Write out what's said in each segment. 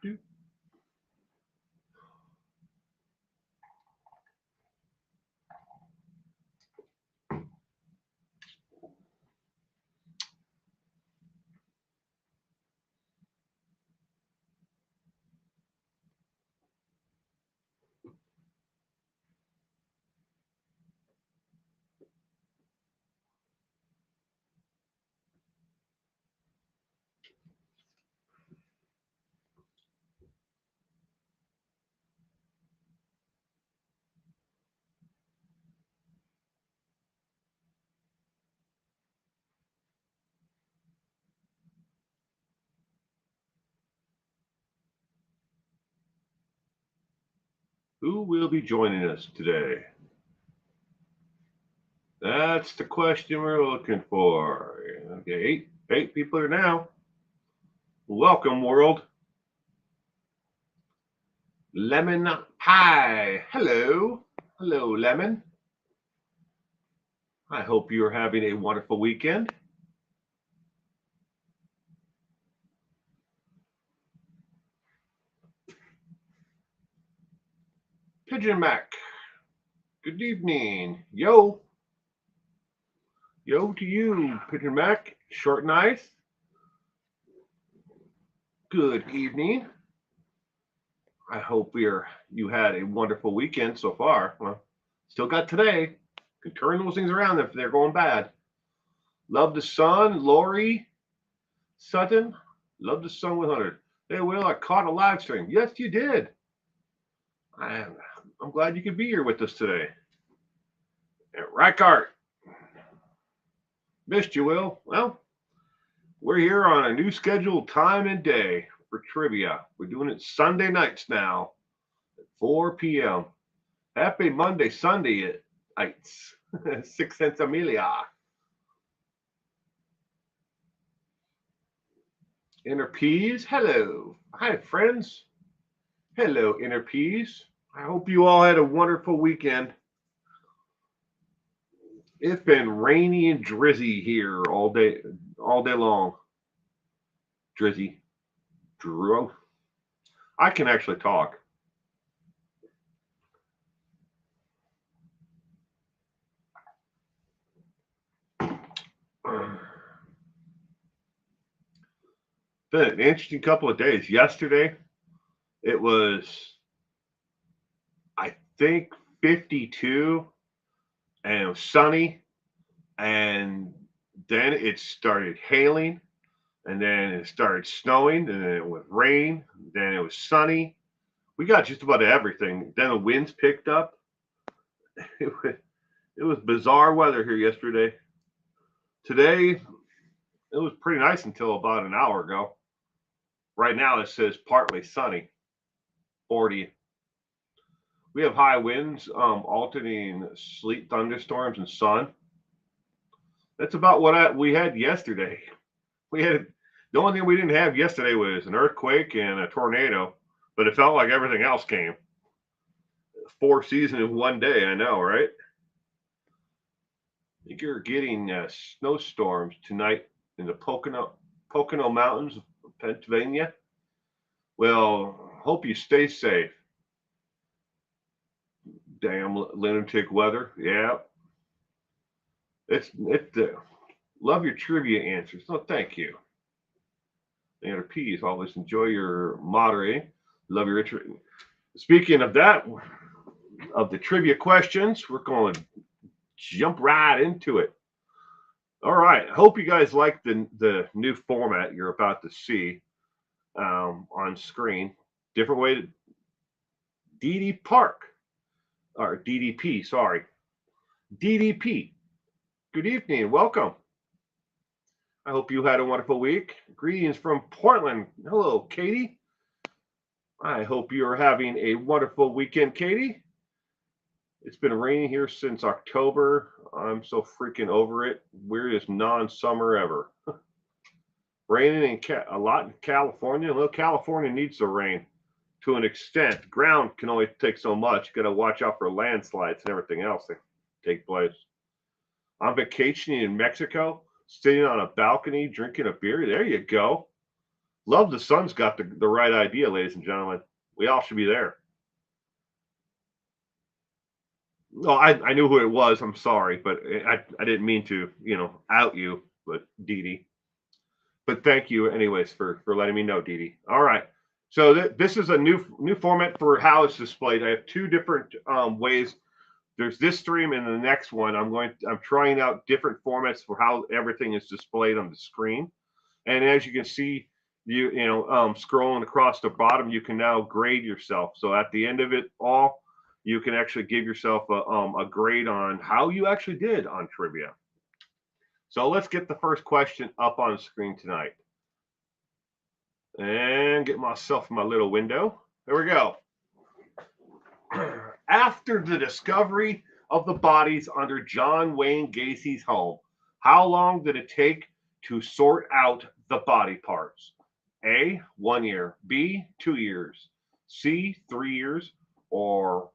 do. Who will be joining us today? That's the question we're looking for. Okay, eight people are now. Welcome, world. Lemon pie. Hello. Hello, Lemon. I hope you're having a wonderful weekend. Pigeon Mac. Good evening. Yo. Yo to you, Pigeon Mac. Short and nice. Good evening. I hope you had a wonderful weekend so far. Well, still got today. Can turn those things around if they're going bad. Love the sun, Lori Sutton. Love the sun 100. Hey, Will, I caught a live stream. Yes, you did. I'm glad you could be here with us today. And Rackart. Missed you, Will. Well, we're here on a new scheduled time and day for trivia. We're doing it Sunday nights now at 4 p.m. Happy Monday, Sunday at nights. 6 cents Amelia. Inner Peas, hello. Hi, friends. Hello, Inner Peas. I hope you all had a wonderful weekend. It's been rainy and drizzy here all day long. Drizzy. Drew. I can actually talk. Been an interesting couple of days. Yesterday, it was, I think, 52 and it was sunny. And then it started hailing. And then it started snowing. And then it was rain. Then it was sunny. We got just about everything. Then the winds picked up. It was bizarre weather here yesterday. Today, it was pretty nice until about an hour ago. Right now, it says partly sunny, 40. We have high winds, alternating sleet, thunderstorms, and sun. That's about what we had yesterday. We had the only thing we didn't have yesterday was an earthquake and a tornado, but it felt like everything else came. 4 seasons in one day, I know, right? I think you're getting snowstorms tonight in the Pocono Mountains of Pennsylvania. Well, hope you stay safe. Damn lunatic weather. Yeah. It's love your trivia answers. No, thank you. And P's, always enjoy your moderating. Love your interest. Speaking of that, of the trivia questions, we're going to jump right into it. All right. I hope you guys like the new format you're about to see on screen. Different way to DD Park or DDP, sorry. DDP. Good evening. Welcome. I hope you had a wonderful week. Greetings from Portland. Hello, Katie. I hope you are having a wonderful weekend, Katie. It's been raining here since October. I'm so freaking over it. Weirdest non-summer ever. Raining a lot in California. Well, California needs the rain to an extent. Ground can only take so much. You got to watch out for landslides and everything else that take place. I'm vacationing in Mexico, sitting on a balcony, drinking a beer. There you go. Love the Sun's got the right idea, ladies and gentlemen. We all should be there. No, I knew who it was. I'm sorry, but I didn't mean to, out you, but Dee Dee. But thank you anyways for letting me know, Dee Dee. All right. So this is a new format for how it's displayed. I have two different ways. There's this stream and the next one. I'm trying out different formats for how everything is displayed on the screen. And as you can see, scrolling across the bottom, you can now grade yourself. So at the end of it all, you can actually give yourself a grade on how you actually did on trivia. So let's get the first question up on the screen tonight. And get myself my little window. There we go. After the discovery of the bodies under John Wayne Gacy's home, how long did it take to sort out the body parts? A, 1 year. B, 2 years. C, 3 years. Or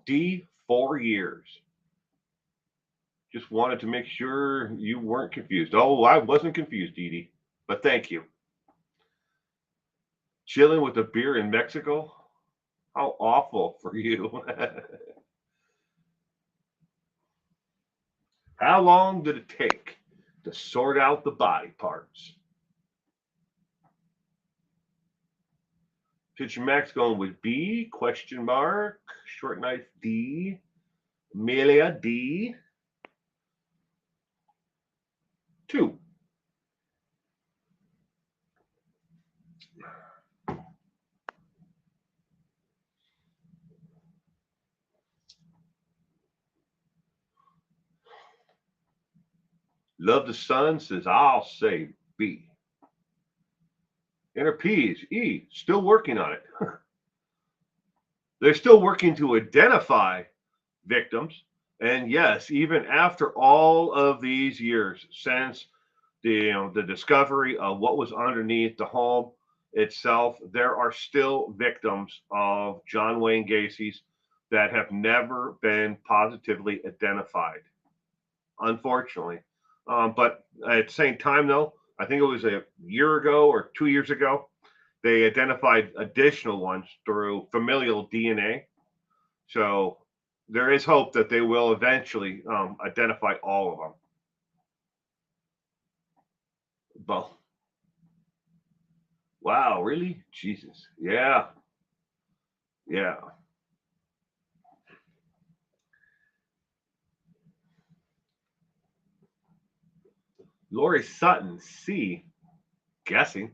D, 4 years. Just wanted to make sure you weren't confused. Oh, I wasn't confused, Dee Dee, but thank you. Chilling with a beer in Mexico? How awful for you. How long did it take to sort out the body parts? Picture Max going with B, question mark, short knife D, Amelia D. 2. Love the Sun says, I'll say B. Enter P's. E, still working on it. They're still working to identify victims. And yes, even after all of these years since the discovery of what was underneath the home itself, there are still victims of John Wayne Gacy's that have never been positively identified, unfortunately. But at the same time, though, I think it was a year ago or 2 years ago, they identified additional ones through familial DNA. So there is hope that they will eventually identify all of them. But wow, really? Jesus. Yeah. Yeah. Lori Sutton, C. Guessing.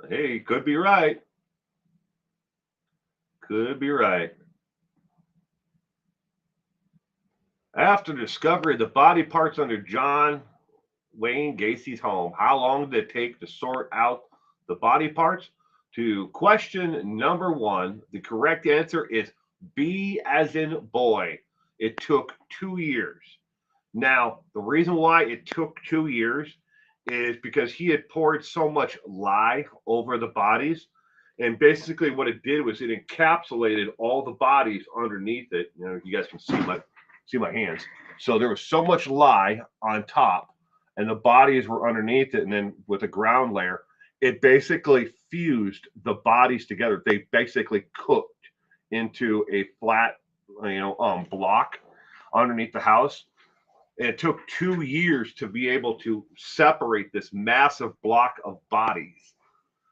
Hey, could be right. Could be right. After the discovery of the body parts under John Wayne Gacy's home, how long did it take to sort out the body parts? To question number 1, the correct answer is B as in boy. It took 2 years. Now, the reason why it took 2 years is because he had poured so much lye over the bodies. And basically, what it did was it encapsulated all the bodies underneath it. You guys can see my hands. So there was so much lye on top, and the bodies were underneath it. And then with the ground layer, it basically fused the bodies together. They basically cooked into a flat, block underneath the house. And it took 2 years to be able to separate this massive block of bodies.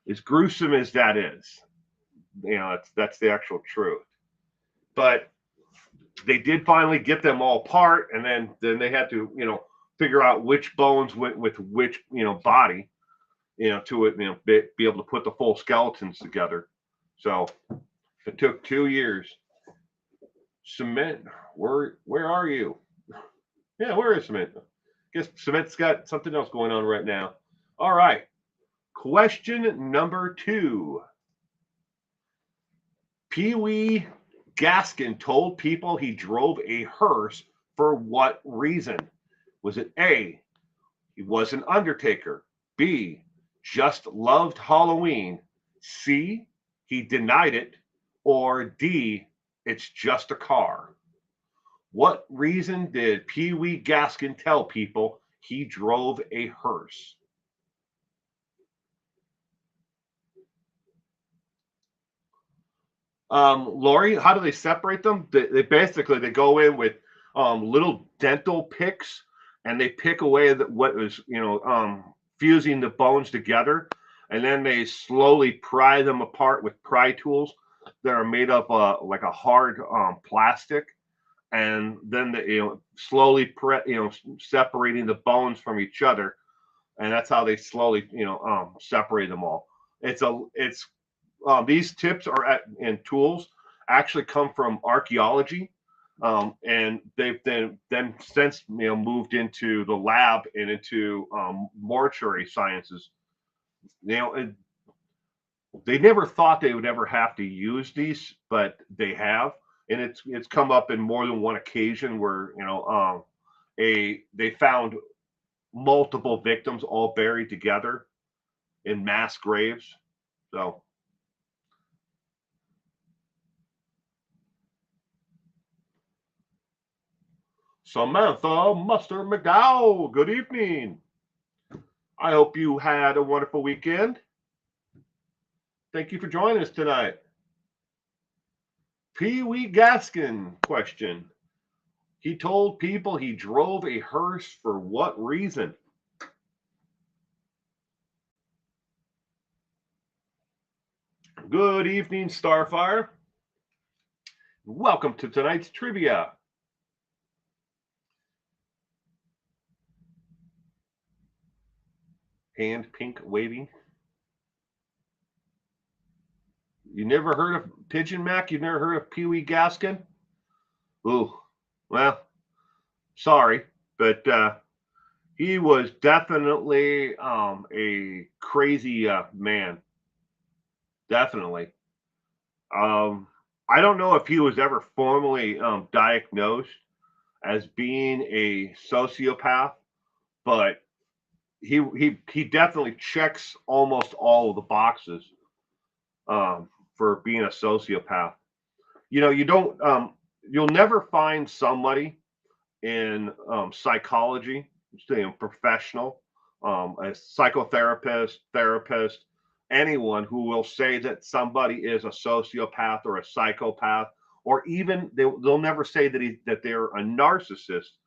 As gruesome as that is, that's the actual truth. But they did finally get them all apart, and then they had to, figure out which bones went with which, body, to it, be able to put the full skeletons together. So it took 2 years. Cement, where are you? Yeah, where is Cement? Guess Cement's got something else going on right now. All right. Question number 2. Pee Wee Gaskin told people he drove a hearse for what reason? Was it A, he was an undertaker, B, just loved Halloween, C, he denied it, or D, it's just a car? What reason did Pee Wee Gaskin tell people he drove a hearse? Lori, how do they separate them? They basically they go in with little dental picks and they pick away what was fusing the bones together, and then they slowly pry them apart with pry tools that are made up like a hard plastic, and then they slowly separating the bones from each other, and that's how they slowly separate them all. It's these tips are and tools actually come from archaeology, and they've then since moved into the lab and into mortuary sciences. You know, they never thought they would ever have to use these, but they have, and it's come up in more than one occasion where they found multiple victims all buried together in mass graves. So Samantha Muster McDowell, good evening. I hope you had a wonderful weekend. Thank you for joining us tonight. Pee Wee Gaskin question. He told people he drove a hearse for what reason? Good evening, Starfire. Welcome to tonight's trivia. Hand pink waving. You never heard of Pigeon Mac? You never heard of Pee Wee Gaskin? Ooh, well, sorry, but he was definitely a crazy man. Definitely. Um, I don't know if he was ever formally diagnosed as being a sociopath, but he definitely checks almost all of the boxes for being a sociopath. You don't you'll never find somebody in psychology, professional, a psychotherapist, therapist, anyone who will say that somebody is a sociopath or a psychopath, or even they'll never say that they're a narcissist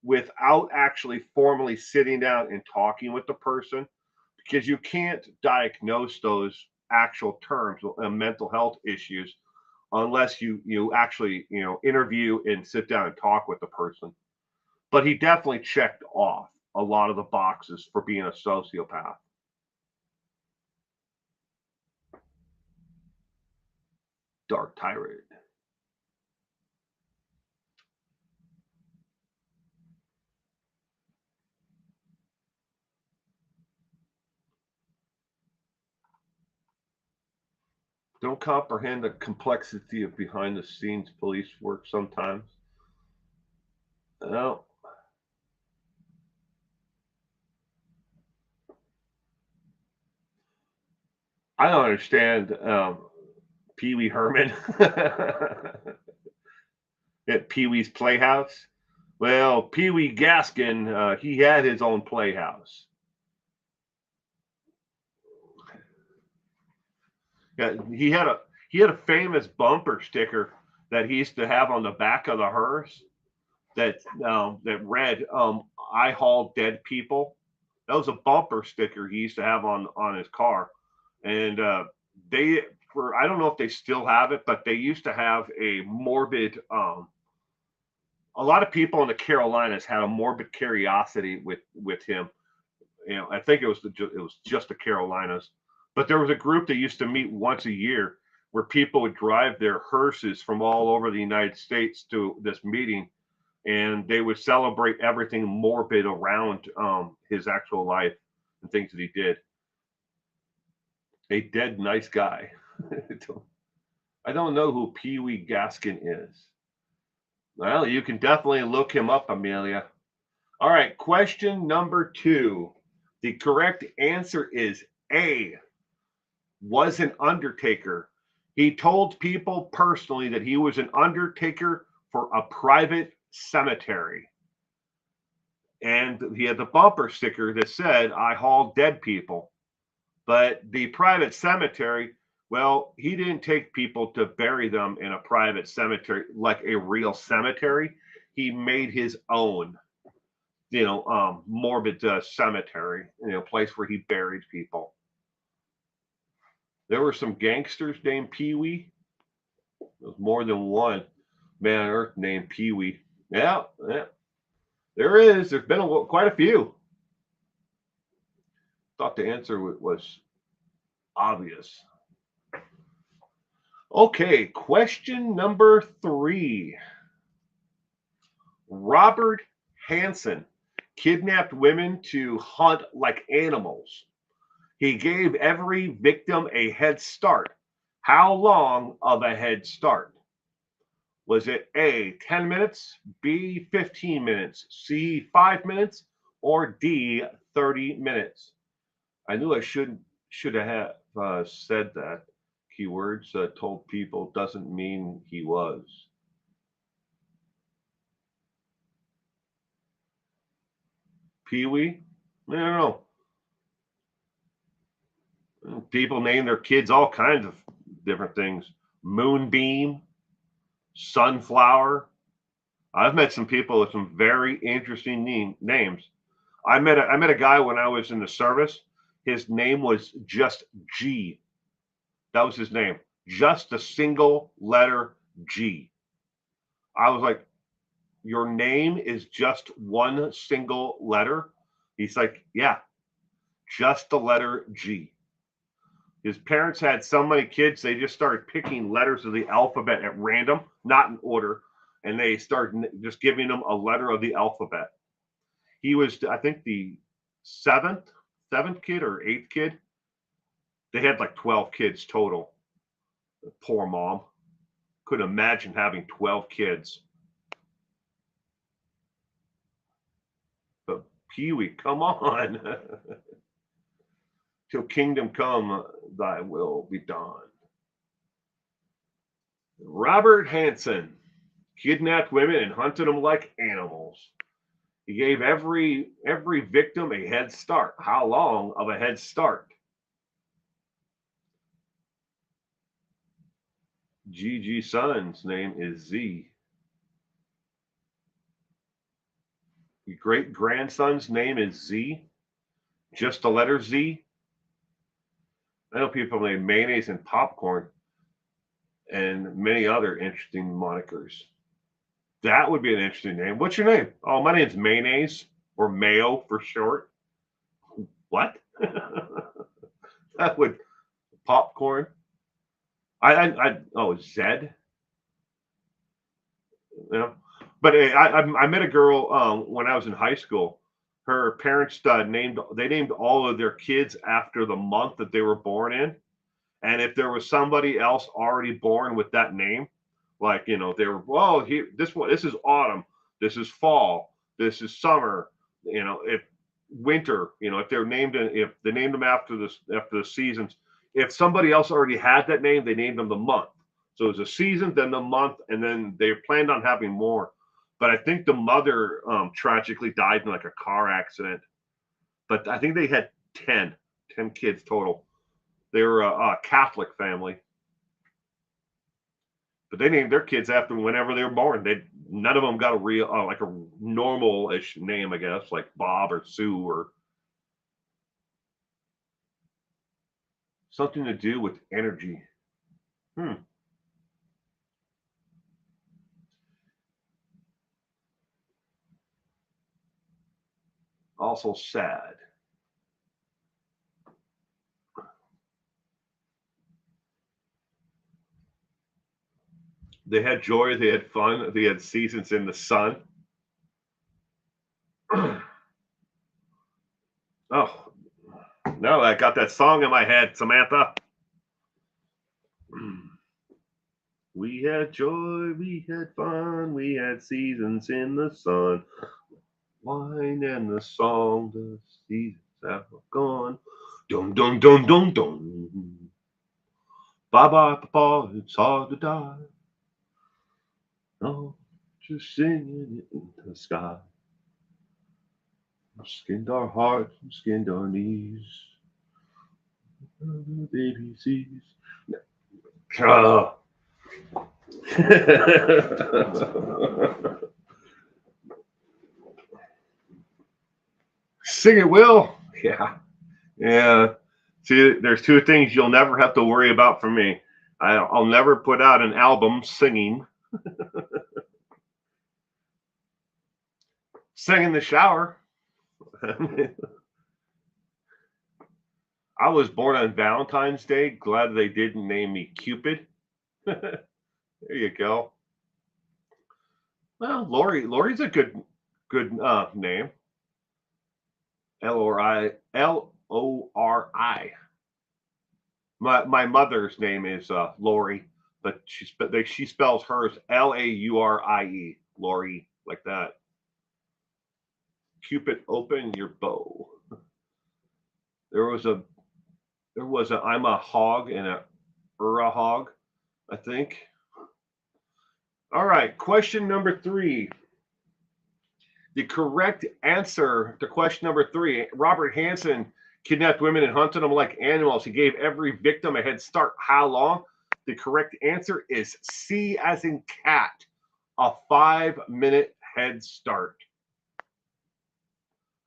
without actually formally sitting down and talking with the person, because you can't diagnose those actual terms, mental health issues, unless you actually interview and sit down and talk with the person. But he definitely checked off a lot of the boxes for being a sociopath. Dark Tirade. Don't comprehend the complexity of behind the scenes police work sometimes. No, I don't understand Pee Wee Herman at Pee Wee's Playhouse. Well, Pee Wee Gaskin, he had his own playhouse. Yeah, he had a famous bumper sticker that he used to have on the back of the hearse that read "I haul dead people." That was a bumper sticker he used to have on his car, and they for I don't know if they still have it, but they used to have a morbid. A lot of people in the Carolinas had a morbid curiosity with him. I think it was just the Carolinas, but there was a group that used to meet once a year where people would drive their hearses from all over the United States to this meeting, and they would celebrate everything morbid around his actual life and things that he did. A dead nice guy. I don't know who Pee Wee Gaskin is. Well, you can definitely look him up, Amelia. All right, question number 2. The correct answer is A, was an undertaker. He told people personally that he was an undertaker for a private cemetery. And he had the bumper sticker that said, I haul dead people. But the private cemetery Well, he didn't take people to bury them in a private cemetery like a real cemetery. He made his own, morbid cemetery, place where he buried people. There were some gangsters named Pee Wee. There's more than one man on earth named Pee Wee. Yeah, yeah, there is. There's been quite a few. Thought the answer was obvious. Okay, question number 3. Robert Hansen kidnapped women to hunt like animals. He gave every victim a head start. How long of a head start? Was it A, 10 minutes, B, 15 minutes, C, 5 minutes, or D, 30 minutes? I knew I should have said that. Keywords told people doesn't mean he was. Pee Wee? I don't know. People name their kids all kinds of different things. Moonbeam, Sunflower. I've met some people with some very interesting names. I met a guy when I was in the service. His name was just G. That was his name. Just a single letter G. I was like, your name is just one single letter? He's like, yeah, just the letter G. His parents had so many kids, they just started picking letters of the alphabet at random, not in order, and they started just giving them a letter of the alphabet. He was, I think, the seventh kid or eighth kid. They had like 12 kids total. Poor mom. Couldn't imagine having 12 kids. But Pee Wee, come on. Till kingdom come, thy will be done. Robert Hansen kidnapped women and hunted them like animals. He gave every victim a head start. How long of a head start? Gigi son's name is Z. Your great grandson's name is Z. Just the letter Z. I know people named mayonnaise and popcorn and many other interesting monikers. That would be an interesting name. What's your name? Oh, my name's mayonnaise or mayo for short. What? That would popcorn. Oh, Zed. You know, but I met a girl when I was in high school. Her parents named all of their kids after the month that they were born in, and if there was somebody else already born with that name, like they were this is autumn, this is fall, this is summer, if winter, if if they named them after the seasons, if somebody else already had that name, they named them the month. So it was a season, then the month, and then they planned on having more. But I think the mother tragically died in like a car accident. But I think they had 10 kids total. They were a Catholic family, but they named their kids after whenever they were born. None of them got a real like a normal-ish name, I guess, like Bob or Sue or something to do with energy. Also sad. They had joy, they had fun, they had seasons in the sun. Oh, no, I got that song in my head, Samantha. We had joy, we had fun, we had seasons in the sun. Wine and the song, the seasons have gone. Dum dum dum dum dum. Bye bye, Papa, it's hard to die. Oh, just singing it in the sky. Skinned our hearts, skinned our knees. The baby sees. Oh. Sing it, Will. Yeah. Yeah. See, there's two things you'll never have to worry about from me. I'll never put out an album singing. Sing in the shower. I was born on Valentine's Day. Glad they didn't name me Cupid. There you go. Well, Lori's a good name. Lori. My mother's name is Lori, but she spells hers Laurie. Lori, like that. Cupid, open your bow. There was a I'm a hog and a hog, I think. All right, question number 3. The correct answer to question number 3. Robert Hansen kidnapped women and hunted them like animals. He gave every victim a head start. How long? The correct answer is C as in cat, a 5-minute head start.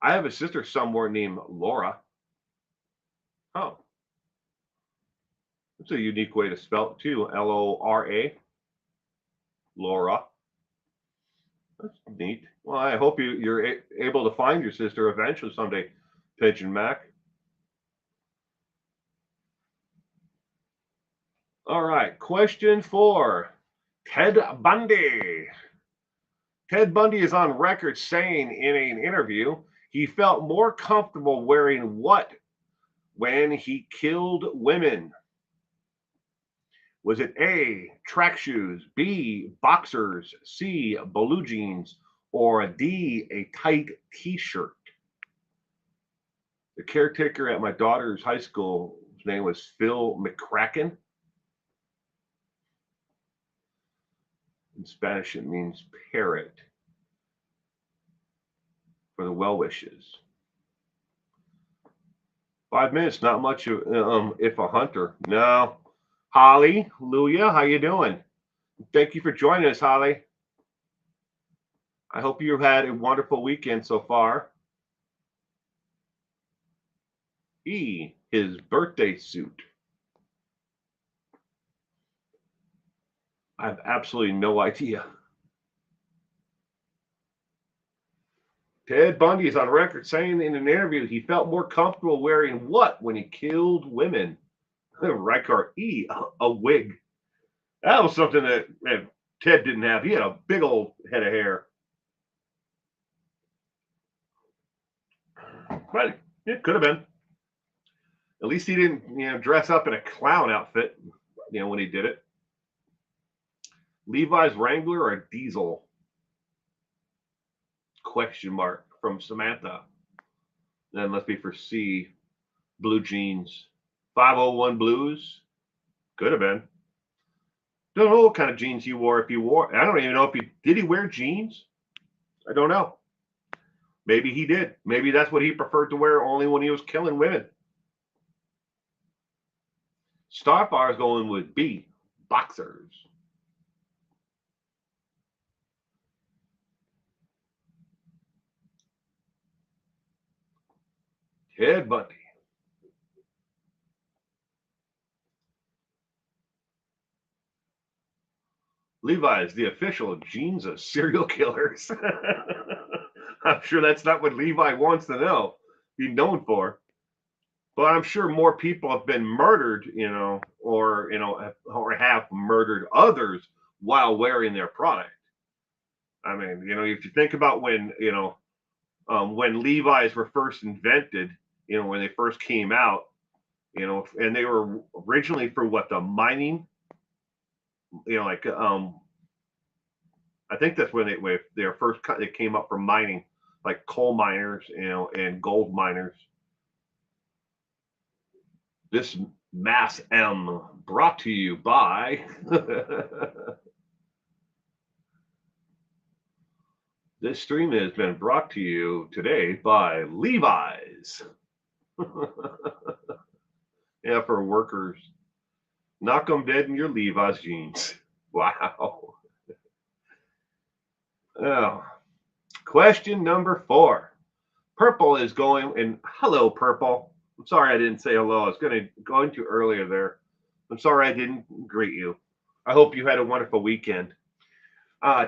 I have a sister somewhere named Laura. Oh, that's a unique way to spell it too. Lora. Laura. That's neat. Well, I hope you're able to find your sister eventually someday, Pigeon Mac. All right, question 4. Ted Bundy. Ted Bundy is on record saying in an interview he felt more comfortable wearing what when he killed women? Was it A, track shoes, B, boxers, C, blue jeans, or D, a tight t-shirt? The caretaker at my daughter's high school, his name was Phil McCracken. In Spanish, it means parrot for the well wishes. 5 minutes, not much if a hunter. No. Holly, Luya, how you doing? Thank you for joining us, Holly. I hope you've had a wonderful weekend so far. E, his birthday suit. I have absolutely no idea. Ted Bundy is on record saying in an interview he felt more comfortable wearing what when he killed women? Ricard E, a wig. That was something that Ted didn't have. He had a big old head of hair. But it could have been. At least he didn't, dress up in a clown outfit, when he did it. Levi's Wrangler or Diesel? Question mark from Samantha. Then let's be for C, blue jeans. 501 blues? Could have been. Don't know what kind of jeans he wore. If he wore, I don't even know if did he wear jeans? I don't know. Maybe he did. Maybe that's what he preferred to wear only when he was killing women. Starfire is going with B, boxers. Ted Bundy. Levi's, the official jeans of serial killers. I'm sure that's not what Levi wants to know, be known for. But I'm sure more people have been murdered, or have murdered others while wearing their product. I mean, if you think about when Levi's were first invented, when they first came out, and they were originally for what, the mining, like I think that's when they were first cut. They came up from mining, like coal miners, and gold miners. This Mass M brought to you by. This stream has been brought to you today by Levi's. Yeah, for workers. Knock 'em dead in your Levi's jeans. Wow. Oh. Question number 4. Purple is going, and hello, Purple. I'm sorry I didn't say hello. I was going to earlier there. I'm sorry I didn't greet you. I hope you had a wonderful weekend.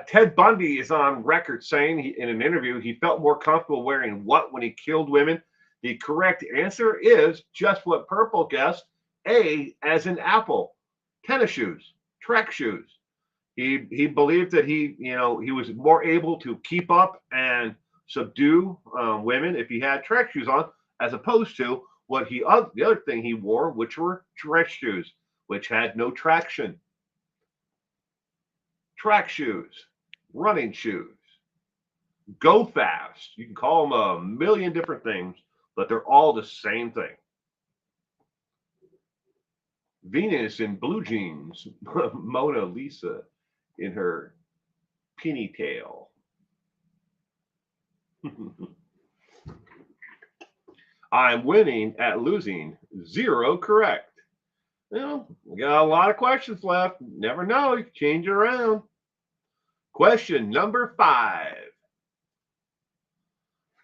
Ted Bundy is on record saying in an interview he felt more comfortable wearing what when he killed women. The correct answer is just what Purple guessed. A, as in apple, tennis shoes, track shoes. He believed that he was more able to keep up and subdue women if he had track shoes on, as opposed to the other thing he wore, which were dress shoes, which had no traction. Track shoes, running shoes, go fast. You can call them a million different things, but they're all the same thing. Venus in blue jeans, Mona Lisa in her penny tail. I'm winning at losing. 0 correct. Well, we got a lot of questions left. Never know. You can change it around. Question number 5.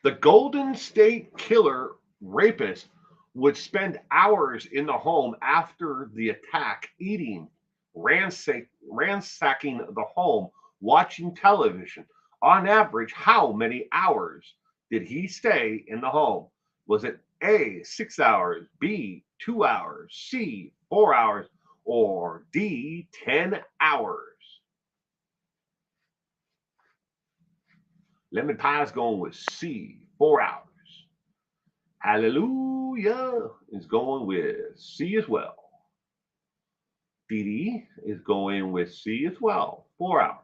The Golden State Killer rapist would spend hours in the home after the attack, eating, ransacking the home, watching television. On average, how many hours did he stay in the home? Was it A, 6 hours, B, 2 hours, C, 4 hours, or D, 10 hours? Lemon Pie's going with C, 4 hours. Hallelujah is going with C as well. Dee Dee is going with C as well, 4 hours.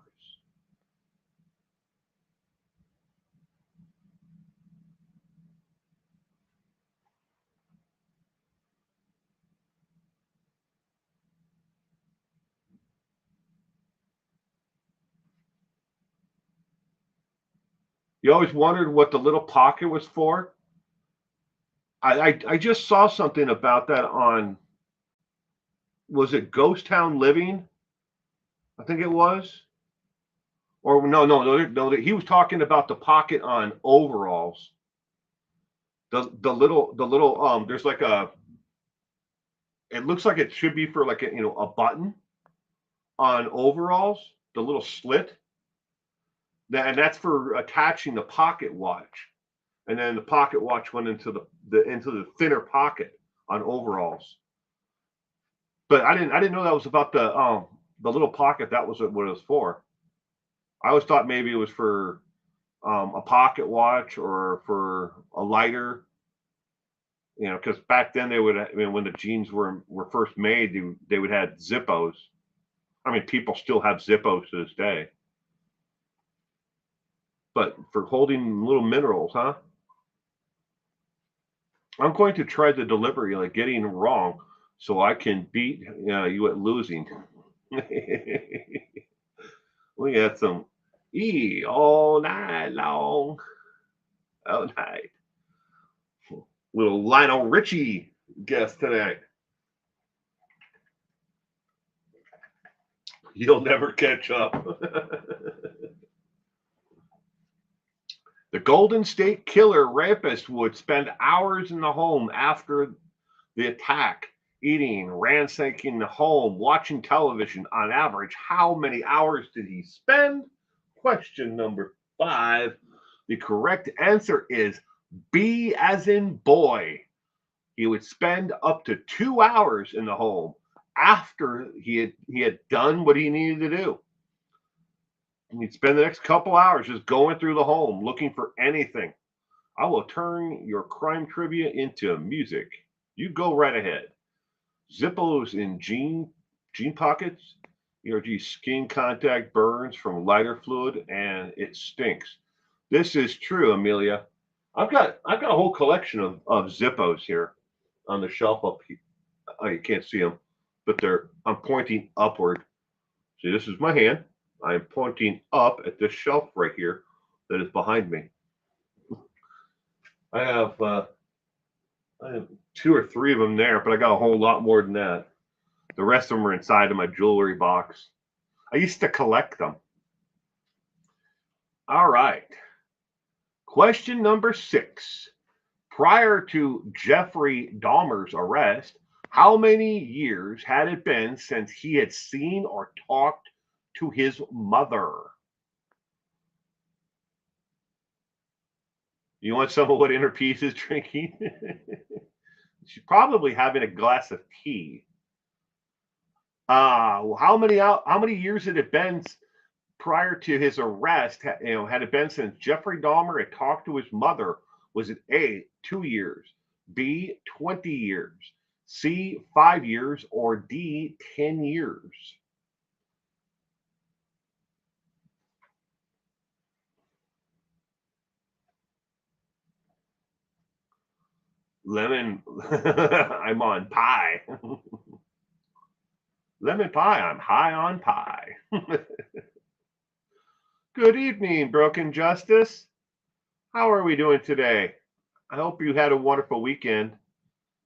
You always wondered what the little pocket was for? I just saw something about that on, was it Ghost Town Living? I think it was. Or no, he was talking about the pocket on overalls. The little there's like a, it looks like it should be for like a button on overalls, the little slit. And that's for attaching the pocket watch. And then the pocket watch went into the thinner pocket on overalls. But I didn't know that was about the little pocket. That was what it was for. I always thought maybe it was for a pocket watch or for a lighter. Because back then they would, when the jeans were first made, they would have Zippos. I mean, people still have Zippos to this day. But for holding little minerals, huh? I'm going to try the delivery, like getting wrong, so I can beat you at losing. We got some E all night long. All night. Little Lionel Richie guest tonight. You'll never catch up. The Golden State Killer rapist would spend hours in the home after the attack, eating, ransacking the home, watching television. On average, how many hours did he spend? Question number 5. The correct answer is B as in boy. He would spend up to 2 hours in the home after he had done what he needed to do. And he'd spend the next couple hours just going through the home looking for anything. I will turn your crime trivia into music. You go right ahead. Zippos in jean pockets. ERG skin contact burns from lighter fluid and it stinks. This is true, Amelia. I've got a whole collection of Zippos here on the shelf up here. Oh, you can't see them, but I'm pointing upward. See, this is my hand. I'm pointing up at this shelf right here that is behind me. I have 2 or 3 of them there, but I got a whole lot more than that. The rest of them are inside of my jewelry box. I used to collect them. All right. Question number 6. Prior to Jeffrey Dahmer's arrest, how many years had it been since he had seen or talked to his mother? You want some of what Inner Peace is drinking? She's probably having a glass of tea. How many years had it been prior to his arrest? Had it been since Jeffrey Dahmer had talked to his mother? Was it A, 2 years, B, 20 years, C, 5 years, or D, 10 years? Lemon, I'm on pie. Lemon pie, I'm high on pie. Good evening, Broken Justice. How are we doing today? I hope you had a wonderful weekend.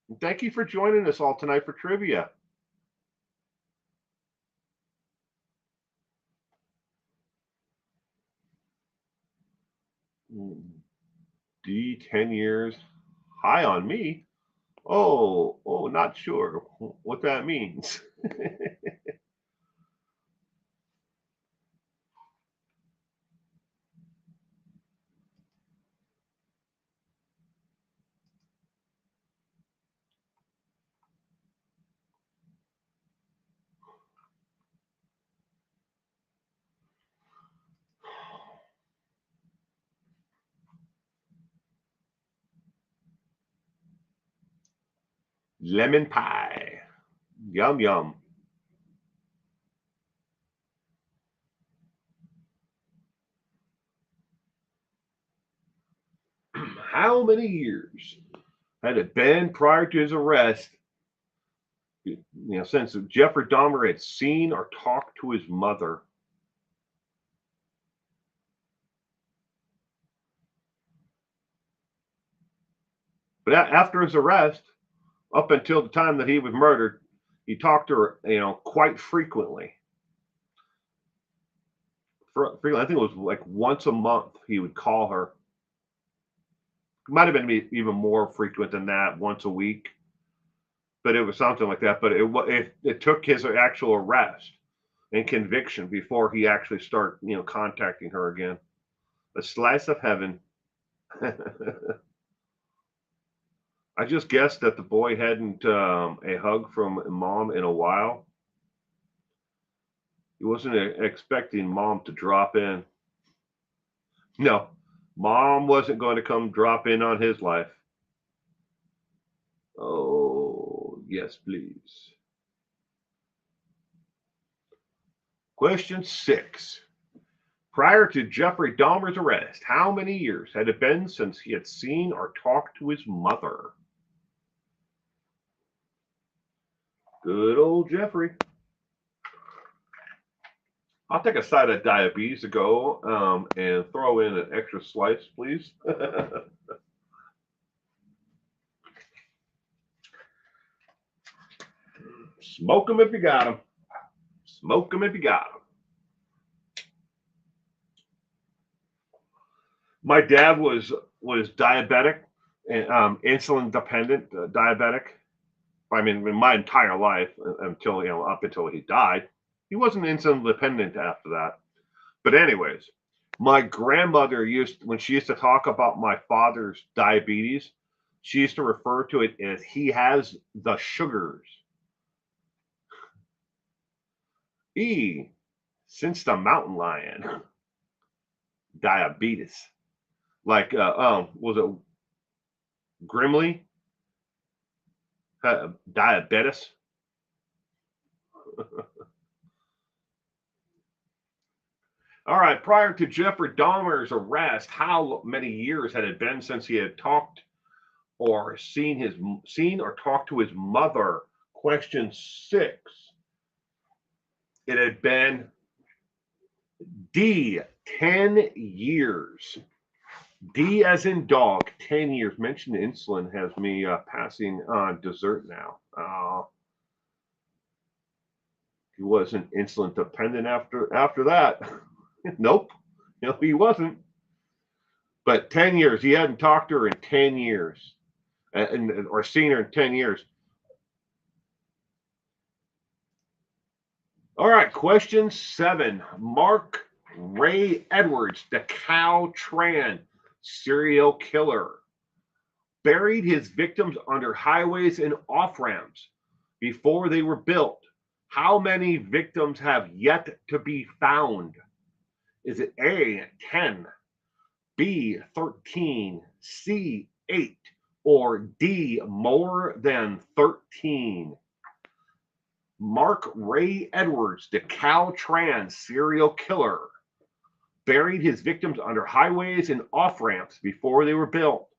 And thank you for joining us all tonight for trivia. D, 10 years. High on me? Oh, not sure what that means. Lemon pie. Yum, yum. How many years had it been prior to his arrest, since Jeffrey Dahmer had seen or talked to his mother? But after his arrest, up until the time that he was murdered, he talked to her, quite frequently. I think it was like once a month he would call her. It might have been even more frequent than that, once a week, but it was something like that. But it took his actual arrest and conviction before he actually started, contacting her again. A slice of heaven. I just guessed that the boy hadn't a hug from mom in a while. He wasn't expecting mom to drop in. No, mom wasn't going to come drop in on his life. Oh, yes, please. Question 6. Prior to Jeffrey Dahmer's arrest, how many years had it been since he had seen or talked to his mother? Good old Jeffrey. I'll take a side of diabetes to go and throw in an extra slice, please. Smoke them if you got them. Smoke them if you got them. My dad was diabetic and insulin dependent diabetic. I mean, in my entire life until up until he died, he wasn't insulin dependent after that. But anyways, my grandmother when she used to talk about my father's diabetes, she used to refer to it as he has the sugars. E, since the mountain lion, diabetes. Like, was it Grimly? Diabetes? All right. Prior to Jeffrey Dahmer's arrest, how many years had it been since he had talked or seen or talked to his mother? Question 6. It had been D, 10 years. D as in dog, 10 years. Mentioned insulin has me passing on dessert now. He wasn't insulin dependent after that. Nope. No, he wasn't. But 10 years, he hadn't talked to her in 10 years, or seen her in 10 years. All right, question 7. Mark Ray Edwards, the Caltran serial killer, buried his victims under highways and off ramps before they were built. How many victims have yet to be found? Is it A, 10, B, 13, C, 8, or D, more than 13? Mark Ray Edwards, the Caltrans serial killer, buried his victims under highways and off ramps before they were built.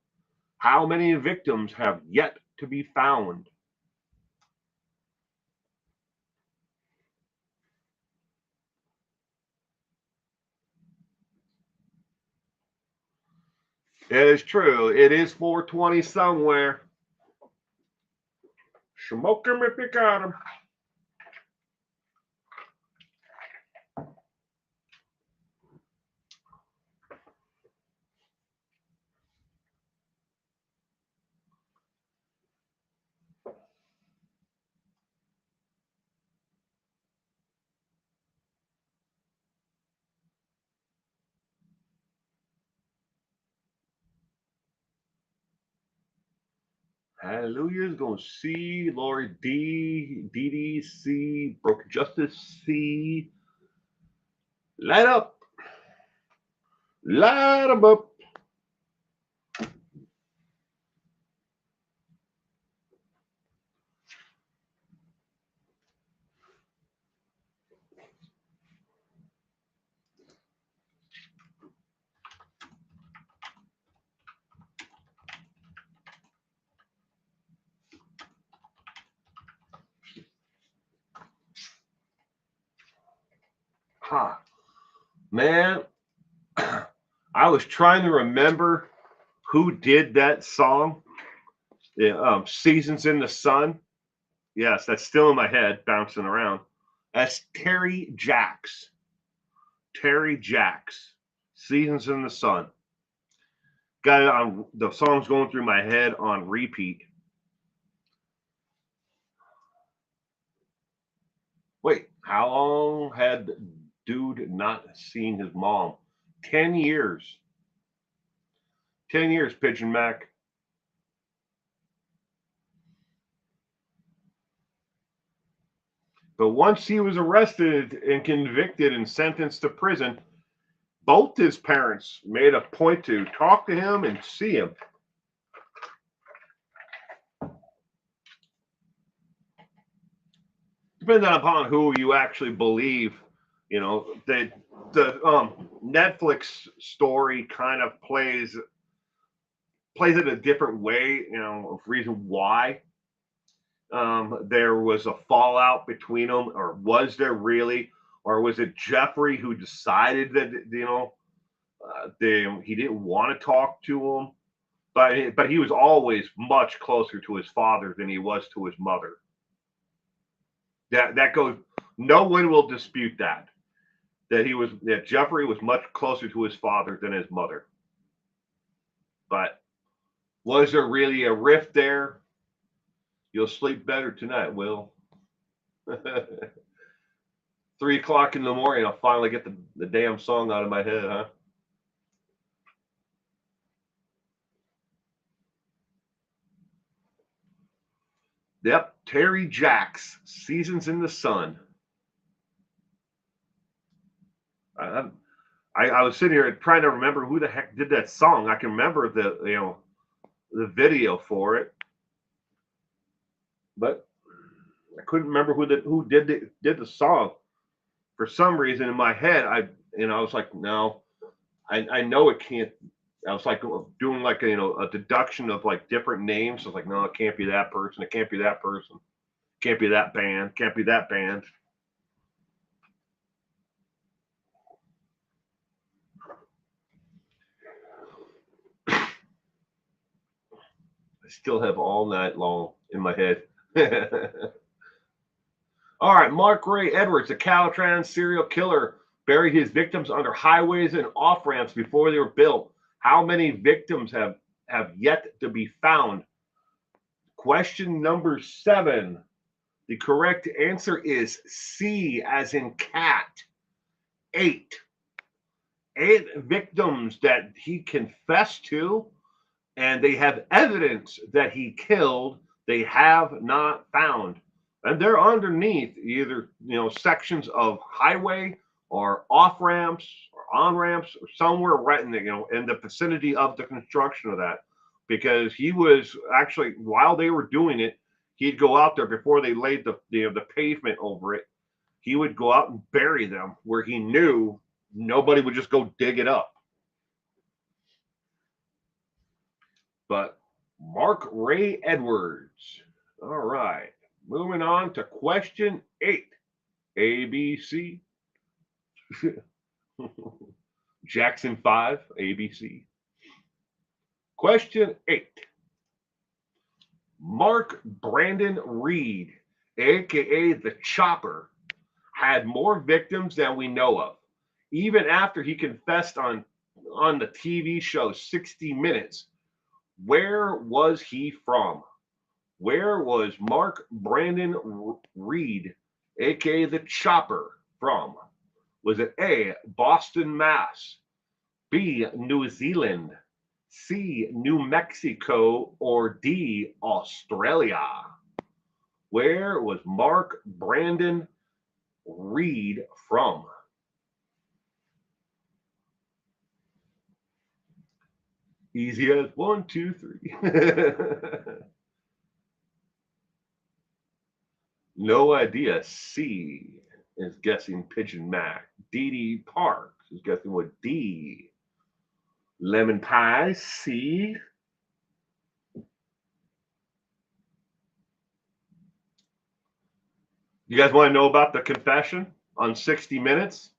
How many victims have yet to be found? It is true. It is 420 somewhere. Smoke him if you got him. Hallelujah's going C. Lori D. DD C. Broken Justice C. Light up. Light 'em up. Ha. Man, I was trying to remember who did that song. Yeah, Seasons in the Sun. Yes, that's still in my head, bouncing around. That's Terry Jacks. Terry Jacks. Seasons in the Sun. Got it on, the song's going through my head on repeat. Wait, how long had dude not seen his mom? 10 years. 10 years, Pigeon Mac. But once he was arrested and convicted and sentenced to prison, both his parents made a point to talk to him and see him. Depending upon who you actually believe, you know, the Netflix story kind of plays it a different way, you know, of reason why there was a fallout between them, or was there really, or was it Jeffrey who decided that, you know, he didn't want to talk to him, but he was always much closer to his father than he was to his mother. That goes. No one will dispute that. That Jeffrey was much closer to his father than his mother. But was there really a rift there? You'll sleep better tonight, Will. 3 o'clock in the morning, I'll finally get the damn song out of my head, huh? Yep, Terry Jacks, Seasons in the Sun. I was sitting here trying to remember who the heck did that song. I can remember the video for it, but I couldn't remember who did the song. For some reason in my head, I was like, no, I know it can't. I was like doing like a deduction of like different names. I was like, no, it can't be that person. It can't be that person. Can't be that band. Can't be that band. I still have All Night Long in my head. All right, Mark Ray Edwards, a Caltrans serial killer, buried his victims under highways and off ramps before they were built. How many victims have yet to be found? Question number 7. The correct answer is C, as in cat. 8. 8 victims that he confessed to, and they have evidence that he killed. They have not found, and they're underneath either sections of highway or off ramps or on ramps or somewhere right in the in the vicinity of the construction of that, because he was actually, while they were doing it, he'd go out there before they laid the pavement over it. He would go out and bury them where he knew nobody would just go dig it up. But Mark Ray Edwards. All right. Moving on to question 8. ABC. Jackson 5, ABC. Question 8. Mark Brandon Reed, aka the Chopper, had more victims than we know of. Even after he confessed on the TV show 60 Minutes, where was he from? Where was Mark Brandon Reed, aka the Chopper, from? Was it A, Boston, Mass, B, New Zealand, C, New Mexico, or D, Australia? Where was Mark Brandon Reed from? Easy as 1, 2, 3. No idea. C is guessing Pigeon Mac. Dee Dee Parks is guessing what D. Lemon pie. C. You guys want to know about the confession on 60 Minutes?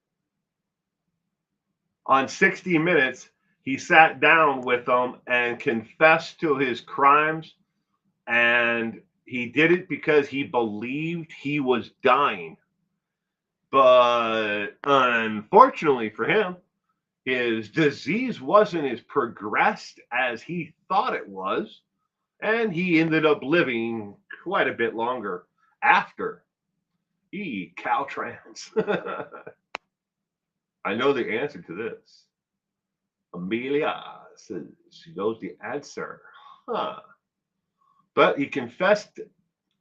On 60 Minutes, he sat down with them and confessed to his crimes, and he did it because he believed he was dying. But unfortunately for him, his disease wasn't as progressed as he thought it was, and he ended up living quite a bit longer after he Caltrans. I know the answer to this. Amelia says she knows the answer. Huh. But he confessed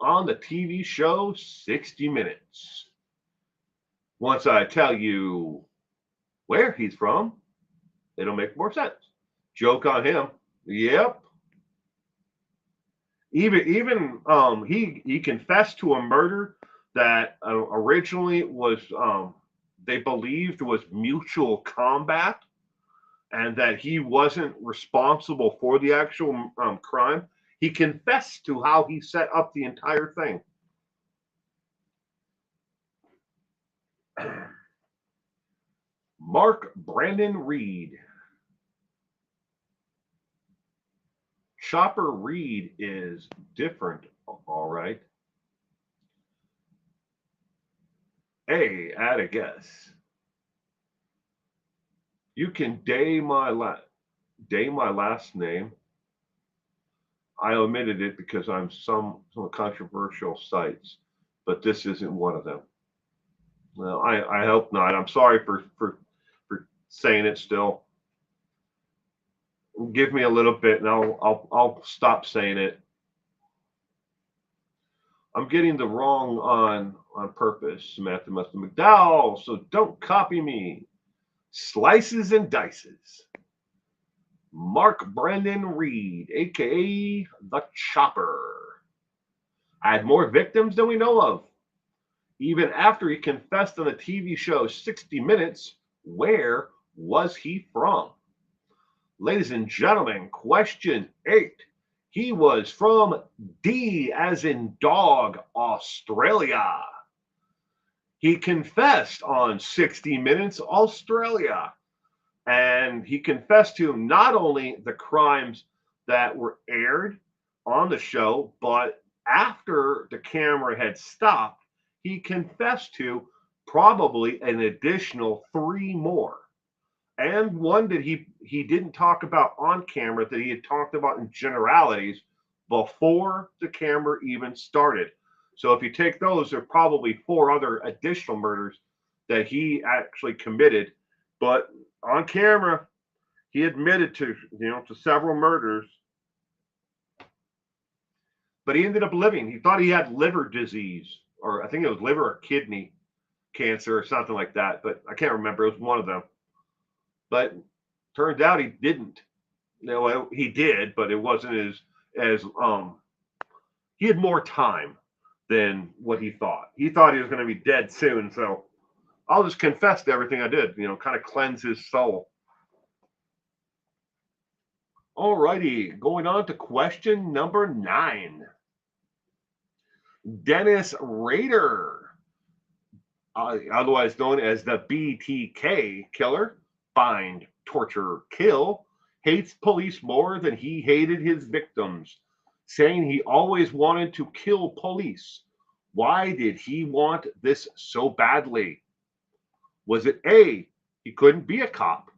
on the TV show 60 Minutes. Once I tell you where he's from, it'll make more sense. Joke on him. Yep. He confessed to a murder that originally was they believed was mutual combat, and that he wasn't responsible for the actual crime. He confessed to how he set up the entire thing. Mark Brandon Reed. Chopper Reed is different, all right. A, add a guess. You can day my last name. I omitted it because I'm some controversial sites, but this isn't one of them. Well, I hope not. I'm sorry for saying it still. Give me a little bit and I'll stop saying it. I'm getting the wrong on purpose, Samantha Mustard McDowell, so don't copy me. Slices and dices. Mark Brandon Reed, aka the Chopper, had more victims than we know of. Even after he confessed on the TV show 60 Minutes, where was he from? Ladies and gentlemen, question 8. He was from D, as in dog, Australia. He confessed on 60 Minutes, Australia. And he confessed to not only the crimes that were aired on the show, but after the camera had stopped, he confessed to probably an additional 3 more. And one that he didn't talk about on camera that he had talked about in generalities before the camera even started. So if you take those, there are probably 4 other additional murders that he actually committed. But on camera, he admitted to several murders. But he ended up living. He thought he had liver disease, or I think it was liver or kidney cancer or something like that. But I can't remember. It was one of them. But turns out he didn't. He did, but it wasn't as he had more time than what he thought. He thought he was going to be dead soon, so I'll just confess to everything I did, kind of cleanse his soul. All righty, going on to question number 9. Dennis Rader, otherwise known as the BTK killer, find, torture, kill, hates police more than he hated his victims, saying he always wanted to kill police. Why did he want this so badly? Was it A, he couldn't be a cop?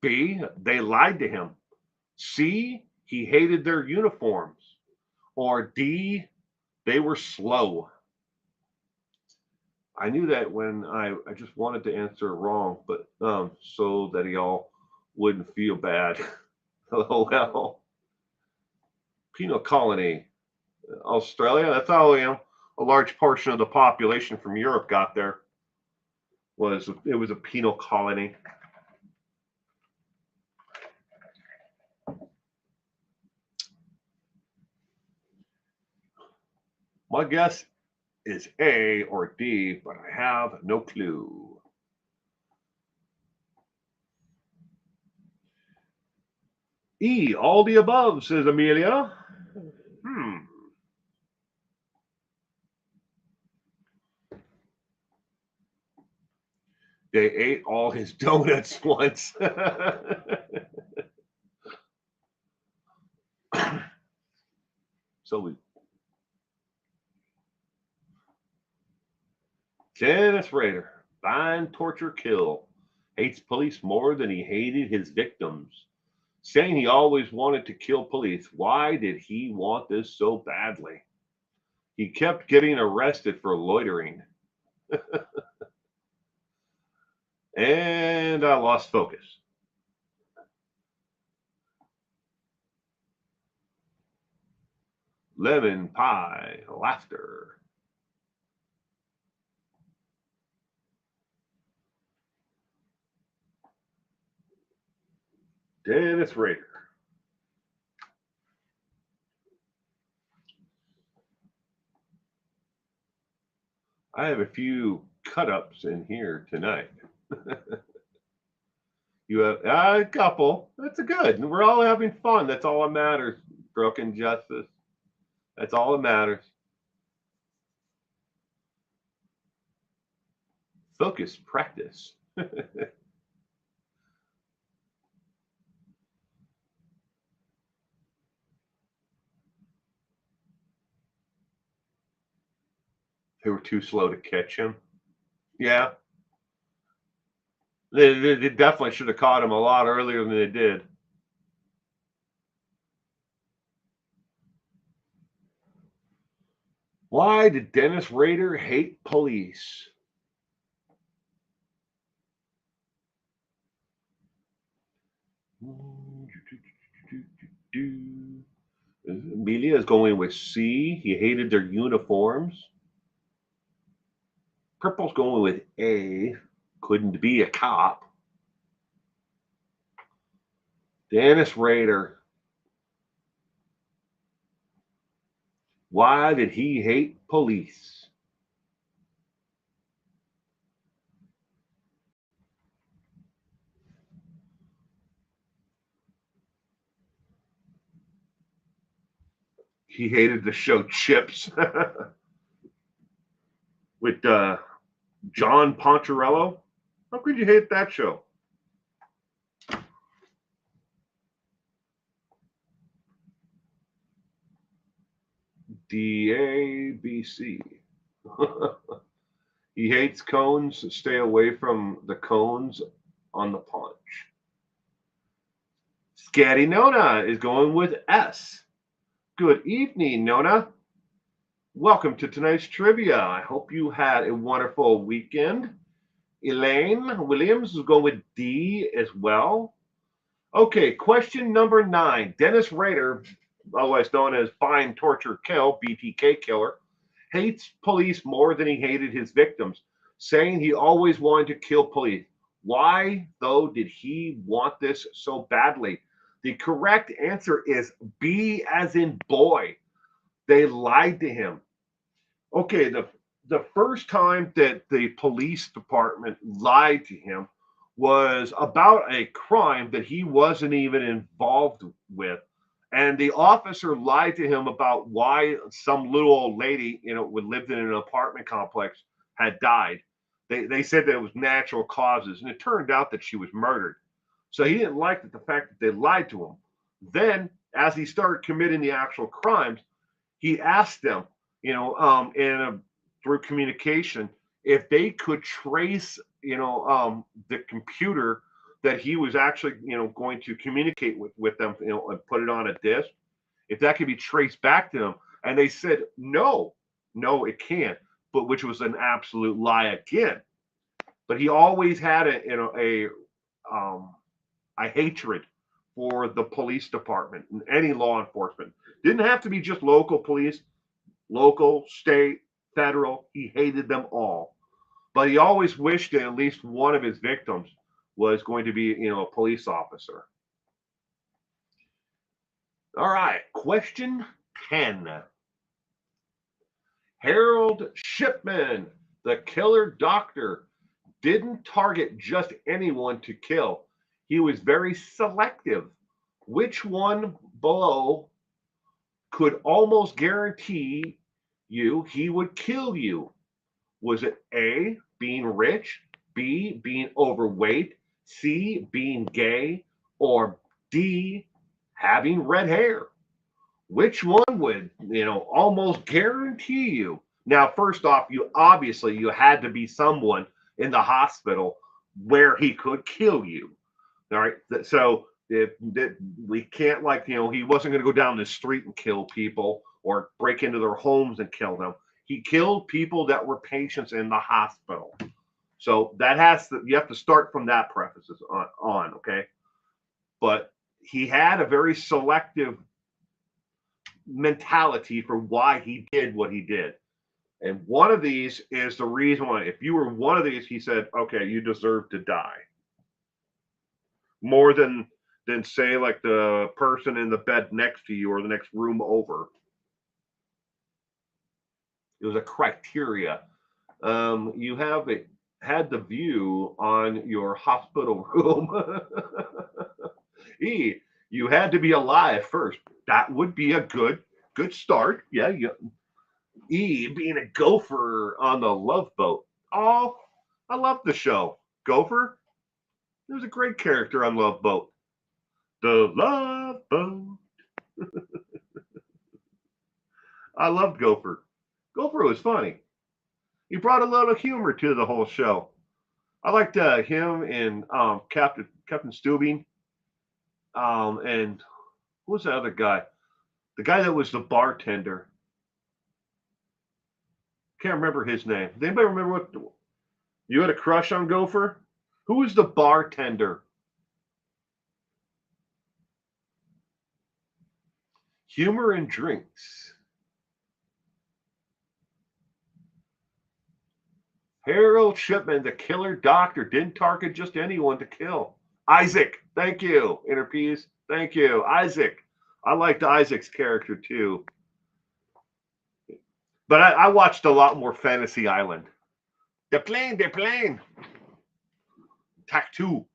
B, they lied to him? C, he hated their uniforms? Or D, they were slow? I knew that when I just wanted to answer wrong, but so that y'all wouldn't feel bad. Oh well. Penal colony, Australia. That's how a large portion of the population from Europe got there. It was a penal colony. My guess is A or D, but I have no clue. E, all the above, says Amelia. They ate all his donuts once. So Dennis Rader, find, torture, kill, hates police more than he hated his victims, saying he always wanted to kill police. Why did he want this so badly? He kept getting arrested for loitering. And I lost focus. Lemon pie, laughter. Dennis Rader. I have a few cut-ups in here tonight. You have a couple. That's good. We're all having fun. That's all that matters. Broken justice. That's all that matters. Focus, practice. They were too slow to catch him. Yeah. They definitely should have caught him a lot earlier than they did. Why did Dennis Rader hate police? Amelia is going with C. He hated their uniforms. Purple's going with A. Couldn't be a cop. Dennis Rader. Why did he hate police? He hated the show Chips with John Poncherello. How could you hate that show? D, A, B, C. He hates cones. Stay away from the cones on the punch. Scatty Nona is going with S. Good evening, Nona. Welcome to tonight's trivia. I hope you had a wonderful weekend. Elaine Williams is going with D as well. Okay, question number 9. Dennis Rader, otherwise known as Find, Torture, Kill, BTK Killer, hates police more than he hated his victims, saying he always wanted to kill police. Why, though, did he want this so badly? The correct answer is B as in boy. They lied to him. Okay, the first time that the police department lied to him was about a crime that he wasn't even involved with. And the officer lied to him about why some little old lady, who lived in an apartment complex, had died. They said that it was natural causes, and it turned out that she was murdered. So he didn't like the fact that they lied to him. Then, as he started committing the actual crimes, he asked them, through communication, if they could trace, the computer that he was actually, going to communicate with them, and put it on a disk, if that could be traced back to them. And they said, no, it can't, but which was an absolute lie again. But he always had a hatred for the police department and any law enforcement. Didn't have to be just local police, local, state, federal. He hated them all. But he always wished that at least one of his victims was going to be, a police officer. All right, question 10. Harold Shipman, the killer doctor, didn't target just anyone to kill. He was very selective. Which one below could almost guarantee you he would kill you? Was it A, being rich, B, being overweight, C, being gay, or D, having red hair? Which one would, almost guarantee you? Now, first off, you had to be someone in the hospital where he could kill you. All right. So if we can't, he wasn't going to go down the street and kill people or break into their homes and kill them. He killed people that were patients in the hospital. So you have to start from that preface on, okay? But he had a very selective mentality for why he did what he did. And one of these is the reason why, if you were one of these, he said, okay, you deserve to die. More than say like the person in the bed next to you or the next room over. It was a criteria. You had the view on your hospital room. You had to be alive first. That would be a good start. Yeah. E, being a gopher on the Love Boat. Oh, I love the show. Gopher. He was a great character on Love Boat. The Love Boat. I loved Gopher. Gopher was funny. He brought a lot of humor to the whole show. I liked him and Captain Stubing. And who was the other guy? The guy that was the bartender. Can't remember his name. Does anybody remember what you had a crush on Gopher? Who was the bartender? Humor and drinks. Harold Shipman, the killer doctor, didn't target just anyone to kill. Isaac, thank you. Interpeas, thank you. Isaac. I liked Isaac's character too. But I watched a lot more Fantasy Island. The plane. Tac 2.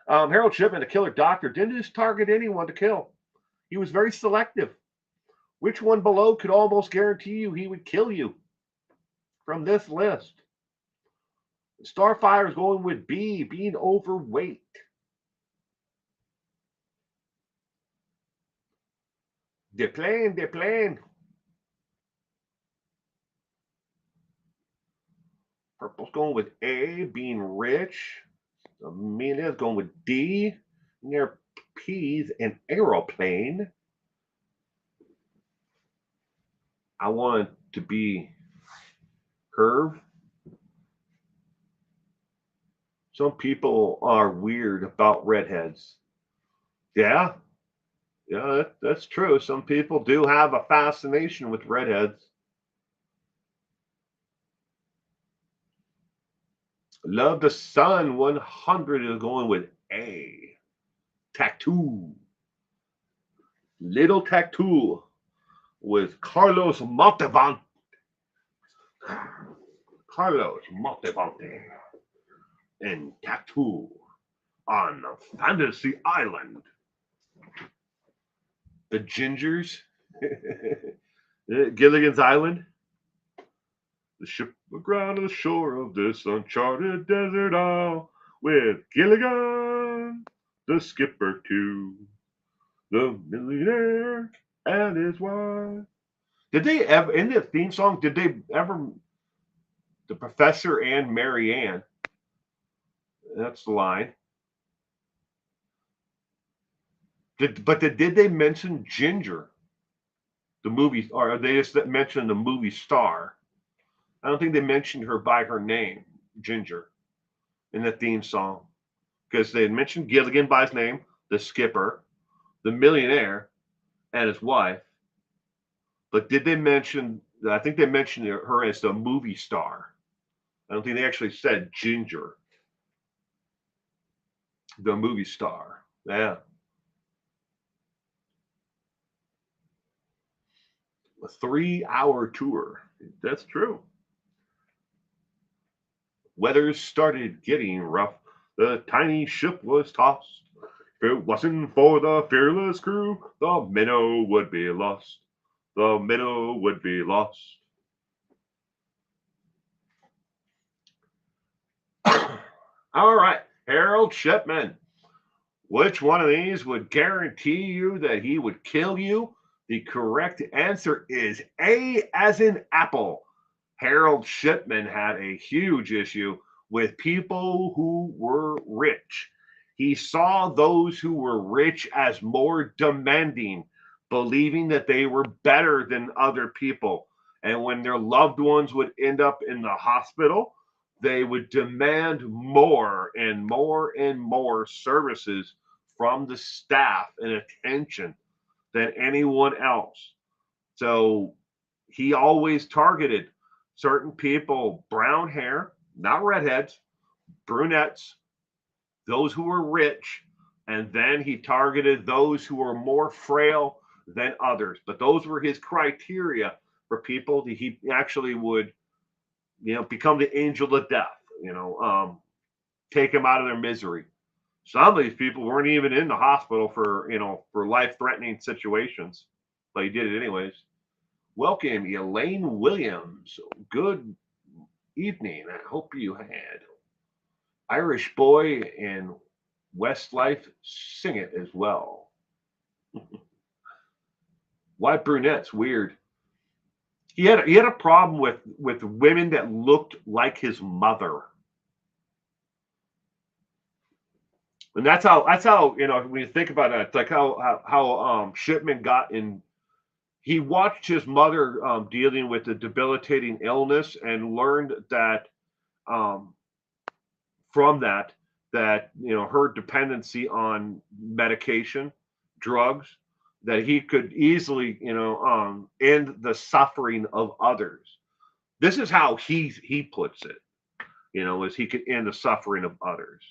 Harold Shipman, the killer doctor, didn't just target anyone to kill. He was very selective. Which one below could almost guarantee you he would kill you? From this list. Starfire is going with B, being overweight. The plane. Purple's going with A, being rich. Amelia's going with D, near P's, an aeroplane. I want to be curve. Some people are weird about redheads. Yeah, yeah, that's true. Some people do have a fascination with redheads. Love the Sun 100 is going with A. Tattoo. Little Tattoo with Carlos Montevante. Carlos Montevante and Tattoo on Fantasy Island. The Gingers. Gilligan's Island. The ship aground on the shore of this uncharted desert isle with Gilligan, the skipper too, the millionaire and his wife. Did they ever, in the theme song, did they ever, the Professor and Mary Ann, that's the line. Did they mention Ginger, the movie, or they just mentioned the movie star? I don't think they mentioned her by her name, Ginger, in the theme song, because they had mentioned Gilligan by his name, the skipper, the millionaire, and his wife. But did they mention? I think they mentioned her as the movie star. I don't think they actually said Ginger, the movie star. Yeah. A 3-hour tour. That's true. Weather started getting rough. The tiny ship was tossed. If it wasn't for the fearless crew, the minnow would be lost. The minnow would be lost. All right, Harold Shipman. Which one of these would guarantee you that he would kill you? The correct answer is A as in apple. Harold Shipman had a huge issue with people who were rich. He saw those who were rich as more demanding, believing that they were better than other people. And when their loved ones would end up in the hospital, they would demand more and more and more services from the staff and attention than anyone else. So he always targeted certain people, brown hair, not redheads, brunettes, those who were rich, and then he targeted those who were more frail than others. But those were his criteria for people that he actually would, become the angel of death, take them out of their misery. Some of these people weren't even in the hospital for life-threatening situations, but he did it anyways. Welcome, Elaine Williams. Good evening. I hope you had Irish Boy and Westlife sing it as well. White brunettes, weird. He had a problem with women that looked like his mother. And that's how when you think about that, it's like how Shipman got in. He watched his mother dealing with a debilitating illness and learned that from that her dependency on medication, drugs, that he could easily end the suffering of others. This is how he puts it, as he could end the suffering of others.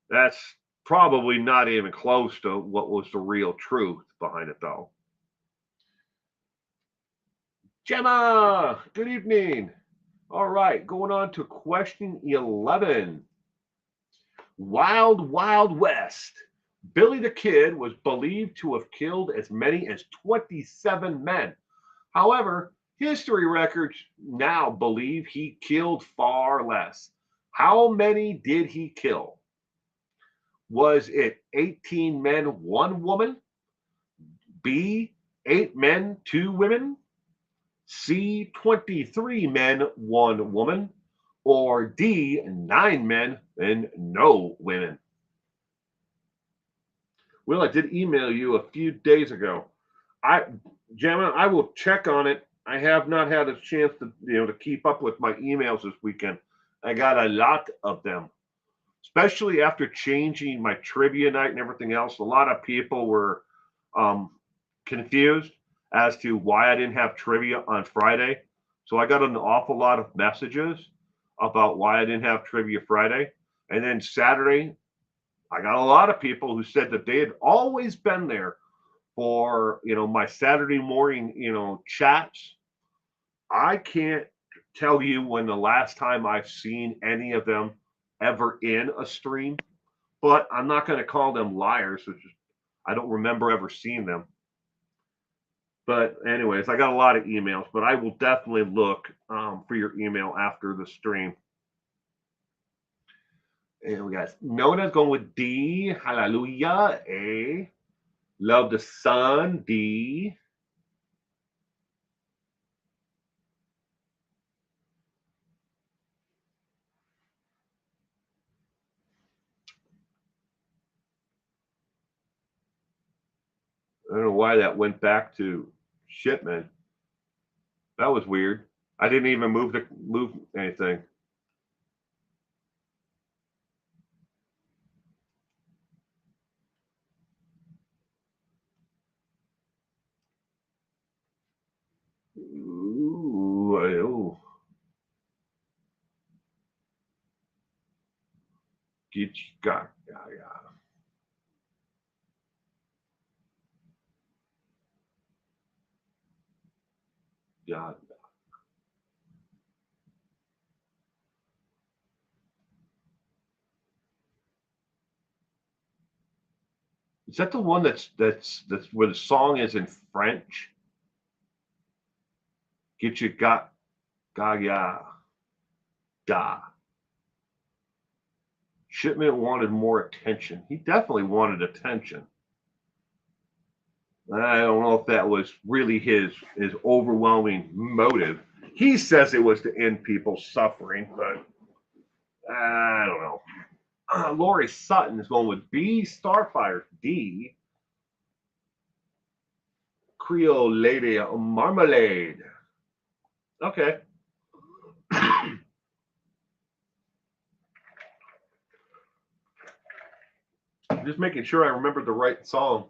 That's probably not even close to what was the real truth behind it, though. Gemma, good evening. All right, going on to question 11. Wild Wild West. Billy the Kid was believed to have killed as many as 27 men. However, history records now believe he killed far less. How many did he kill? Was it 18 men, 1 woman? B, 8 men, 2 women? C, 23 men, 1 woman? Or D, 9 men and no women? Will, I did email you a few days ago. Gemma, I will check on it. I have not had a chance to keep up with my emails this weekend. I got a lot of them, especially after changing my trivia night and everything else. A lot of people were um, confused as to why I didn't have trivia on Friday. So I got an awful lot of messages about why I didn't have trivia Friday. And then Saturday, I got a lot of people who said that they had always been there for my Saturday morning chats. I can't tell you when the last time I've seen any of them ever in a stream, but I'm not going to call them liars, which is I don't remember ever seeing them. But anyways, I got a lot of emails, but I will definitely look for your email after the stream. And we got Nona's going with D. Hallelujah. A. Love the sun. D. I don't know why that went back to Shipman. That was weird. I didn't even move anything. Ooh. Get got yeah. God. Is that the one that's where the song is in French? Get you got yeah. Da. Shipman wanted more attention. He definitely wanted attention. I don't know if that was really his overwhelming motive. He says it was to end people's suffering, but I don't know. Lori Sutton is going with B. Starfire. D. Creole Lady Marmalade. Okay. Just making sure I remember the right song.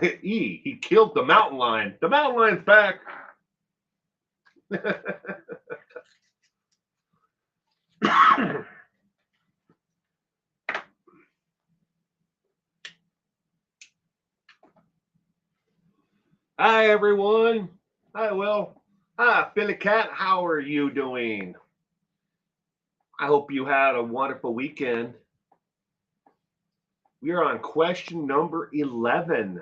E. He killed the mountain lion. The mountain lion's back. Hi, everyone. Hi, Will. Hi, Philly Cat. How are you doing? I hope you had a wonderful weekend. We are on question number 11.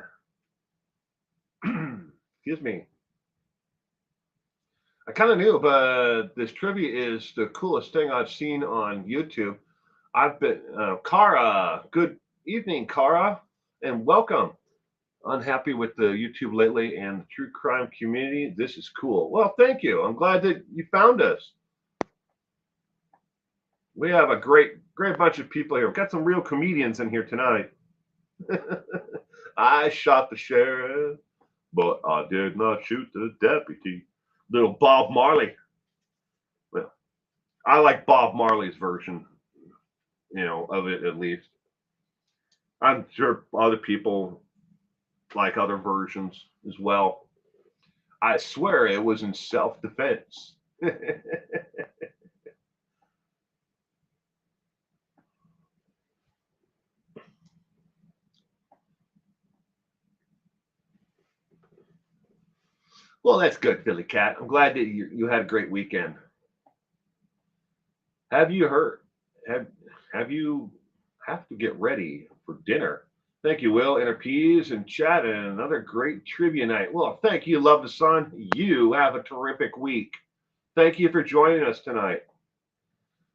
Excuse me. I kind of knew, but this trivia is the coolest thing I've seen on YouTube. I've been, Kara. Good evening, Kara, and welcome. Unhappy with the YouTube lately and the true crime community. This is cool. Well, thank you. I'm glad that you found us. We have a great bunch of people here. We've got some real comedians in here tonight. I shot the sheriff, but I did not shoot the deputy. Little Bob Marley. Well, I like Bob Marley's version, of it at least. I'm sure other people like other versions as well. I swear it was in self-defense. Well, that's good, Philly Cat. I'm glad that you had a great weekend. Have you heard? Have you have to get ready for dinner? Thank you, Will. Inner Peas and chat and another great trivia night. Well, thank you, Love the Sun. You have a terrific week. Thank you for joining us tonight.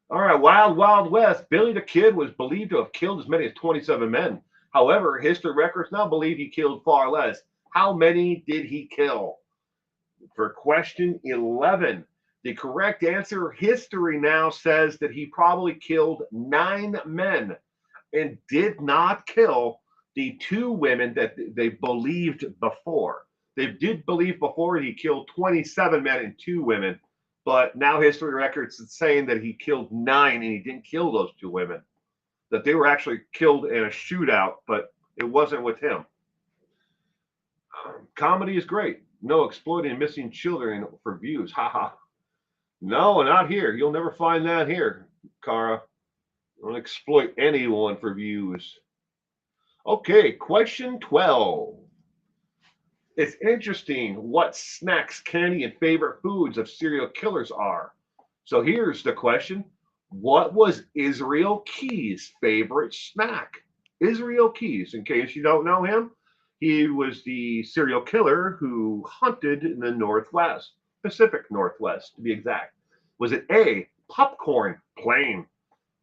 All right, Wild Wild West. Billy the Kid was believed to have killed as many as 27 men. However, history records now believe he killed far less. How many did he kill? For question 11, The correct answer, history now says that he probably killed 9 men and did not kill the 2 women that they believed before. They did believe before he killed 27 men and 2 women, but now history records is saying that he killed 9 and he didn't kill those 2 women. That they were actually killed in a shootout, but it wasn't with him. Comedy is great. No exploiting missing children for views. Haha. No, not here. You'll never find that here, Kara. Don't exploit anyone for views. Okay, question 12. It's interesting what snacks, candy, and favorite foods of serial killers are. So here's the question. What was Israel Keyes' favorite snack? Israel Keyes, in case you don't know him, he was the serial killer who hunted in the Northwest, Pacific Northwest to be exact. Was it A, popcorn, plain,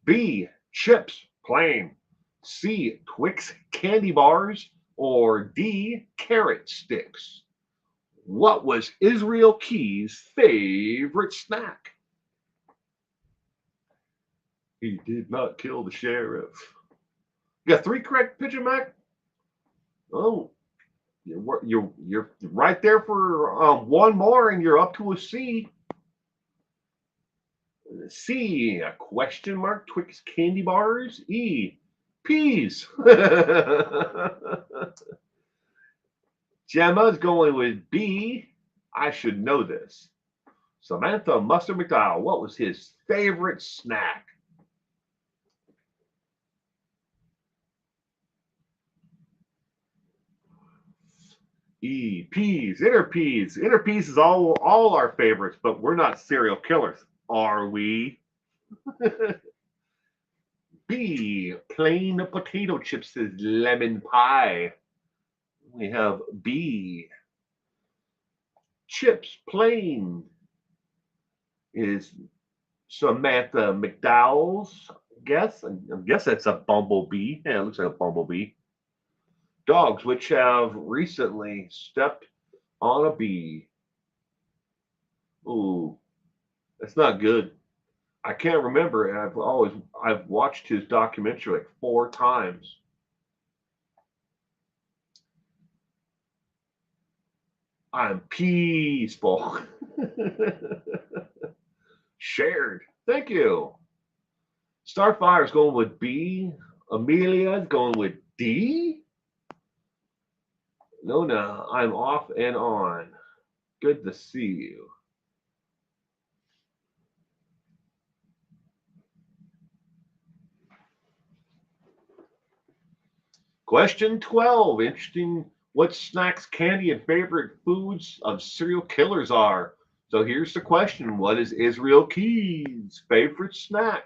B, chips, plain, C, Twix candy bars, or D, carrot sticks? What was Israel Keyes' favorite snack? He did not kill the sheriff. You got 3 correct, Pigeon Mac? Oh, you're right there for 1 more, and you're up to a C. C, a question mark, Twix candy bars. E, peas. Gemma's going with B. I should know this. Samantha Mustard McDowell, what was his favorite snack? E, peas, inner peas. Inner peas is all our favorites, but we're not serial killers, are we? B, plain potato chips is lemon pie. We have B, chips plain is Samantha McDowell's guess. I guess that's a bumblebee. Yeah, it looks like a bumblebee. Dogs which have recently stepped on a bee. Ooh, that's not good. I can't remember, and I've watched his documentary like 4 times. I'm peaceful. Shared. Thank you. Starfire's going with B. Amelia's going with D. Nona, I'm off and on. Good to see you. Question 12. Interesting what snacks, candy, and favorite foods of serial killers are. So here's the question. What is Israel Keyes' favorite snack?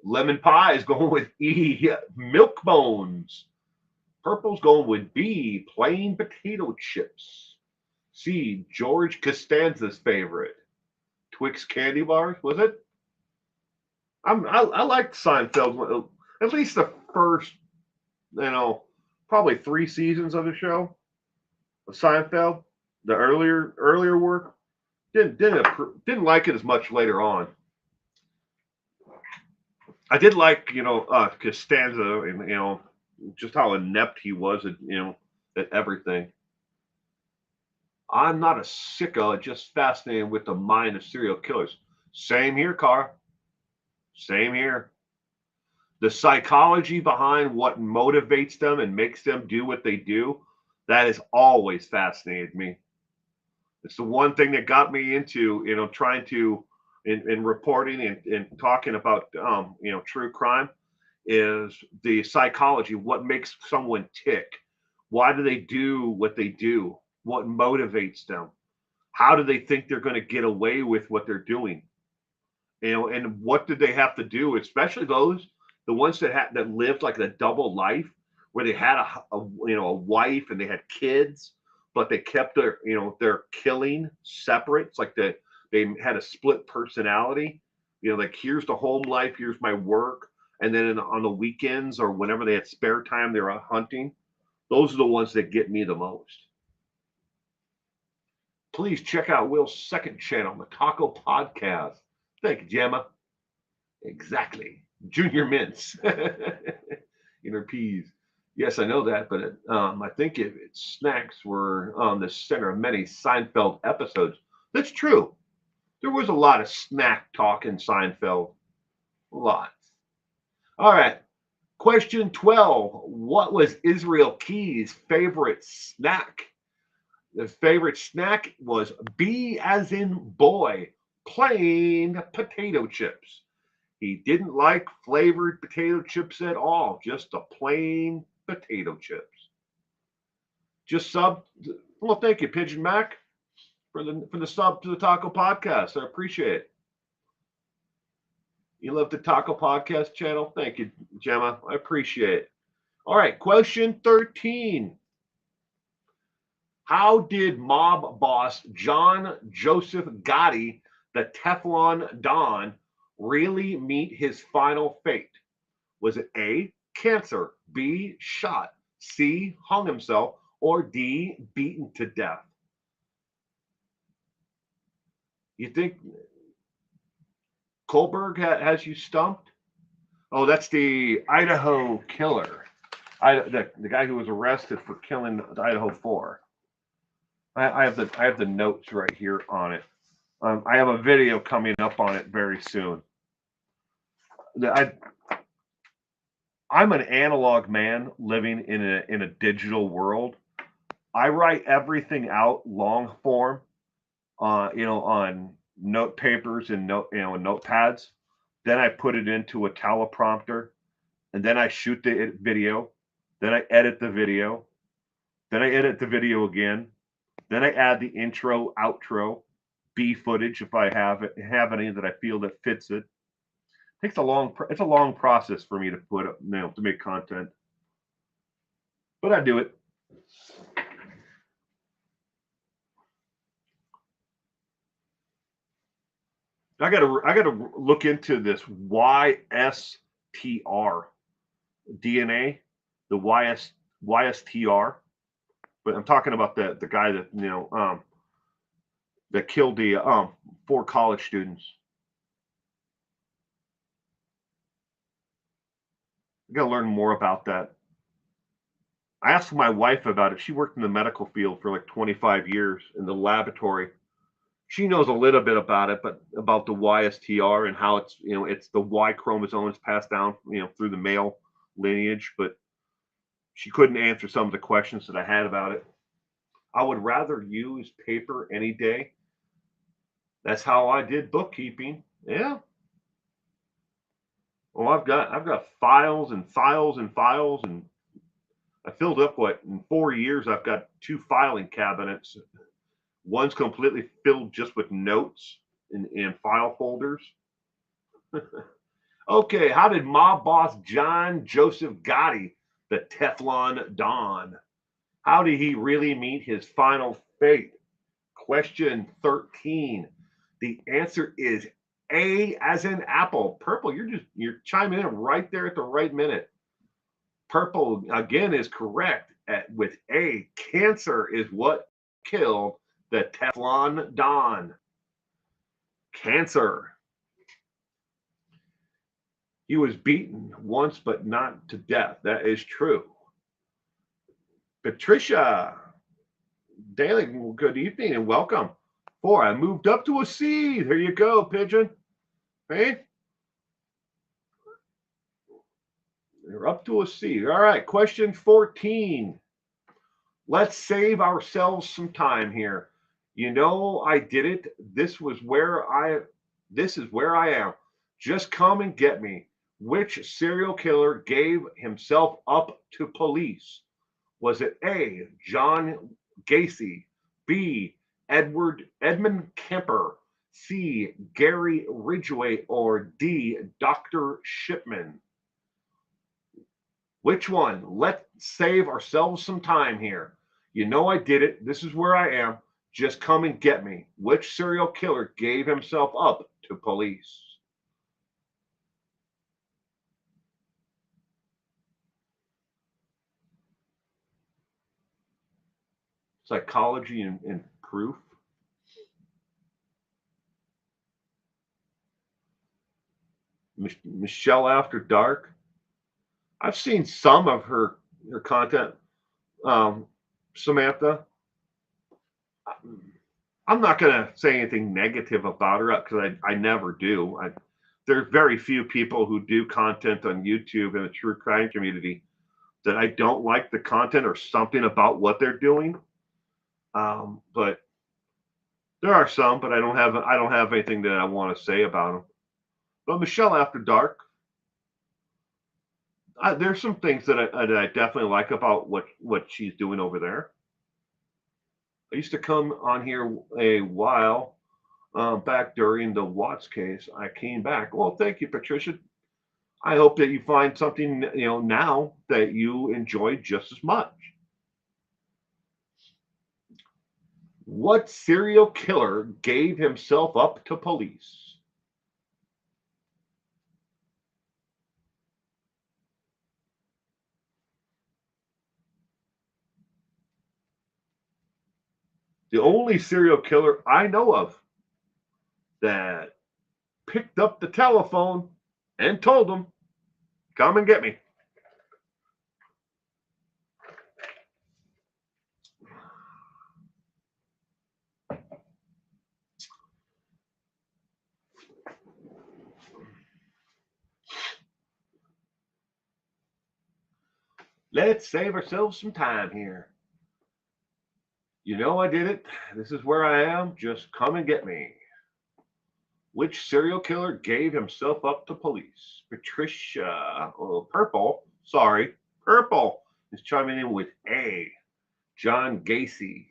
Lemon pie is going with E. Milk bones. Purple's going with B. Plain potato chips. C. George Costanza's favorite. Twix candy bars, was it? I liked Seinfeld, at least the first, probably 3 seasons of the show. Of Seinfeld, the earlier work, didn't like it as much later on. I did like Costanza and just how inept he was at everything. I'm not a sicko, just fascinated with the mind of serial killers. Same here, Carr. Same here. The psychology behind what motivates them and makes them do what they do, that has always fascinated me. It's the one thing that got me into, trying to, in reporting and talking about, true crime, is the psychology. What makes someone tick? Why do they do what they do? What motivates them? How do they think they're going to get away with what they're doing? And what did they have to do? Especially the ones that lived like a double life, where they had a wife and they had kids, but they kept their killing separate. It's like they had a split personality. Like, here's the home life, here's my work, and then on the weekends or whenever they had spare time, they were out hunting. Those are the ones that get me the most. Please check out Will's second channel, the Taco Podcast. Thank you, Gemma. Exactly. Junior Mints. Inner peas. Yes, I know that, but I think its snacks were the center of many Seinfeld episodes. That's true. There was a lot of snack talk in Seinfeld. Lots. All right. Question 12. What was Israel Key's favorite snack? The favorite snack was B as in boy, plain potato chips. He didn't like flavored potato chips at all, just the plain potato chips. Just sub. Well, thank you, Pigeon Mac, for the sub to the Taco Podcast. I appreciate it. You love the Taco Podcast channel? Thank you, Gemma. I appreciate it. All right, question 13. How did mob boss John Joseph Gotti, the Teflon Don, really meet his final fate? Was it A, cancer, B, shot, C, hung himself, or D, beaten to death? You think Kohlberg has you stumped? Oh, that's the Idaho killer. The guy who was arrested for killing the Idaho 4. I have the notes right here on it. I have a video coming up on it very soon. I'm an analog man living in a digital world. I write everything out long form, on note papers and notepads. Then I put it into a teleprompter, and then I shoot the video. Then I edit the video. Then I edit the video again. Then I add the intro, outro, B footage if I have any that I feel that fits it. It's a long process for me to put up, to make content, but I do it. I gotta look into this YSTR DNA, the YSTR. But I'm talking about the guy that that killed the 4 college students. I got to learn more about that. I asked my wife about it. She worked in the medical field for like 25 years in the laboratory. She knows a little bit about it, but about the YSTR and how it's the Y chromosomes passed down, through the male lineage. But she couldn't answer some of the questions that I had about it. I would rather use paper any day. That's how I did bookkeeping. Yeah. Well, I've got files and files and files, and I filled up in 4 years. I've got 2 filing cabinets. One's completely filled just with notes and file folders. Okay, how did mob boss John Joseph Gotti, the Teflon Don, how did he really meet his final fate? Question 13. The answer is A as in apple. Purple, you're chiming in right there at the right minute. Purple again is correct with A. Cancer is what killed the Teflon Don. Cancer. He was beaten once, but not to death. That is true. Patricia Daly, good evening and welcome. 4, I moved up to a C. There you go, Pigeon. Hey? You're up to a C. All right, question 14. Let's save ourselves some time here. I did it. This is where I am. Just come and get me. Which serial killer gave himself up to police? Was it A, John Gacy, B, Edmund Kemper, C, Gary Ridgway, or D, Dr. Shipman? Which one? Let's save ourselves some time here. I did it. This is where I am. Just come and get me. Which serial killer gave himself up to police? Psychology and proof. Michelle After Dark. I've seen some of her content. Um, Samantha, I'm not going to say anything negative about her because I never do. There's very few people who do content on YouTube in the true crime community that I don't like the content or something about what they're doing. But there are some, but I don't have anything that I want to say about them. But Michelle After Dark, there's some things that I definitely like about what she's doing over there. I used to come on here a while back during the Watts case. I came back. Well, thank you, Patricia. I hope that you find something now that you enjoy just as much. What serial killer gave himself up to police? The only serial killer I know of that picked up the telephone and told them, "Come and get me." Let's save ourselves some time here. You know I did it. This is where I am. Just come and get me. Which serial killer gave himself up to police? Patricia, Purple, sorry, Purple is chiming in with A. John Gacy.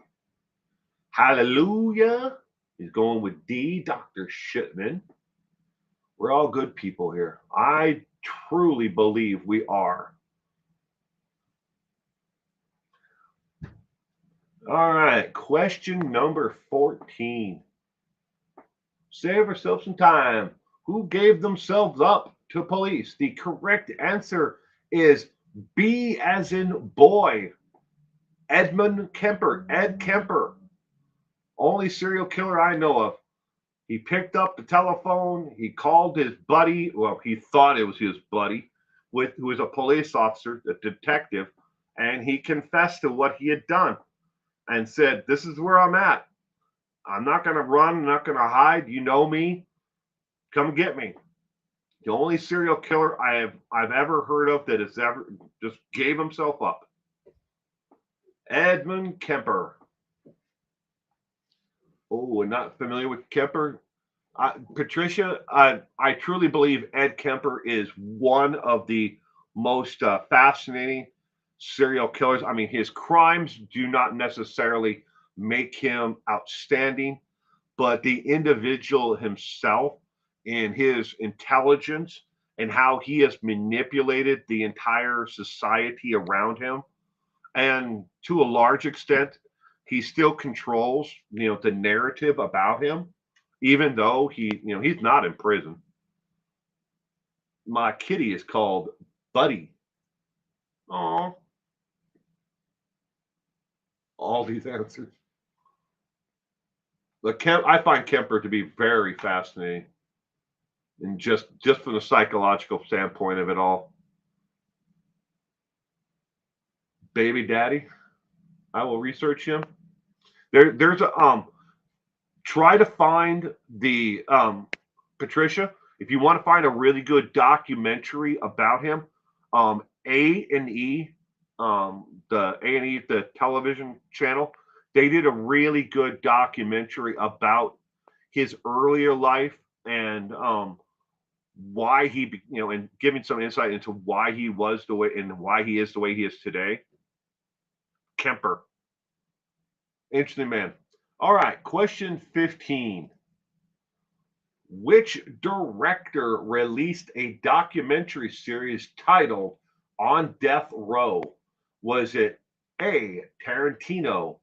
Hallelujah is going with D. Dr. Shipman. We're all good people here. I truly believe we are. All right, question number 14. Save ourselves some time. Who gave themselves up to police? The correct answer is B as in boy. Edmund Kemper, Ed Kemper. Only serial killer I know of. He picked up the telephone. He called his buddy. Well, he thought it was his buddy, who was a police officer, a detective, and he confessed to what he had done and said, "This is where I'm at. I'm not going to run. I'm not going to hide. You know me. Come get me." The only serial killer I've ever heard of that has ever just gave himself up. Edmund Kemper. Oh, we're not familiar with Kemper. Patricia, I truly believe Ed Kemper is one of the most fascinating serial killers. I mean, his crimes do not necessarily make him outstanding, but the individual himself and his intelligence and how he has manipulated the entire society around him, and to a large extent, he still controls the narrative about him, even though he's not in prison. My kitty is called Buddy. Oh, all these answers. But I find Kemper to be very fascinating, and just from the psychological standpoint of it all. Baby Daddy, I will research him. There's a try to find the Patricia, if you want to find a really good documentary about him, A&E, the A&E, the television channel, they did a really good documentary about his earlier life and why and giving some insight into why he was the way and why he is the way he is today. Kemper, interesting man. All right, question 15. Which director released a documentary series titled On Death Row? Was it A. Tarantino,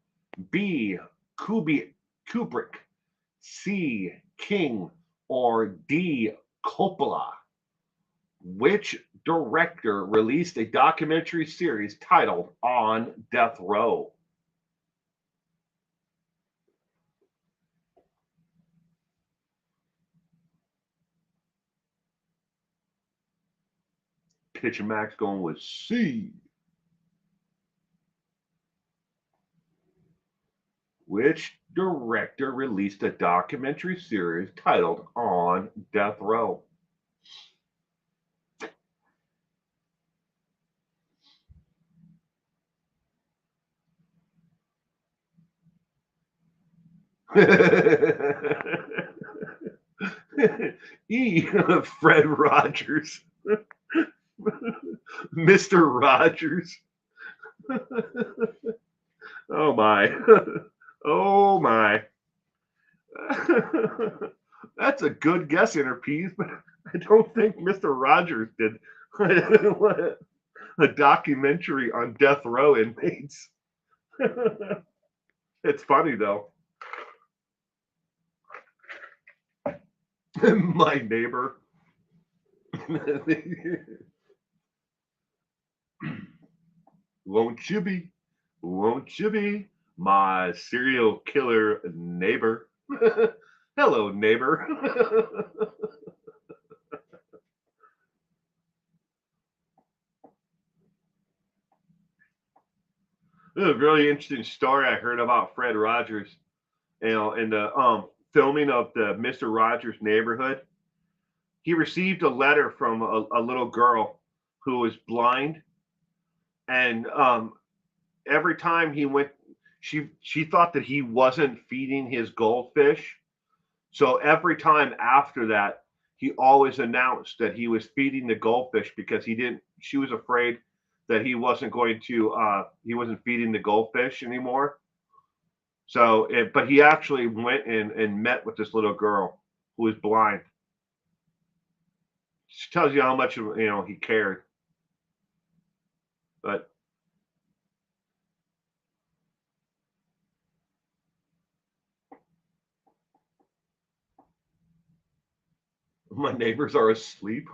B. Kubrick, C. King, or D. Coppola? Which director released a documentary series titled On Death Row? Pitch and Max going with C. Which director released a documentary series titled On Death Row? E. Fred Rogers. Mr. Rogers. Oh my. Oh my. That's a good guess, Interpeas, but I don't think Mr. Rogers did a documentary on death row inmates. It's funny though. My neighbor. Won't you be? Won't you be my serial killer neighbor? Hello, neighbor. This is a really interesting story I heard about Fred Rogers. In the filming of the Mr. Rogers neighborhood, he received a letter from a little girl who was blind, and every time he went, she thought that he wasn't feeding his goldfish. So every time after that, he always announced that he was feeding the goldfish because he didn't. She was afraid that he wasn't going to. He wasn't feeding the goldfish anymore. So, but he actually went and met with this little girl who was blind. She tells you how much he cared. But my neighbors are asleep.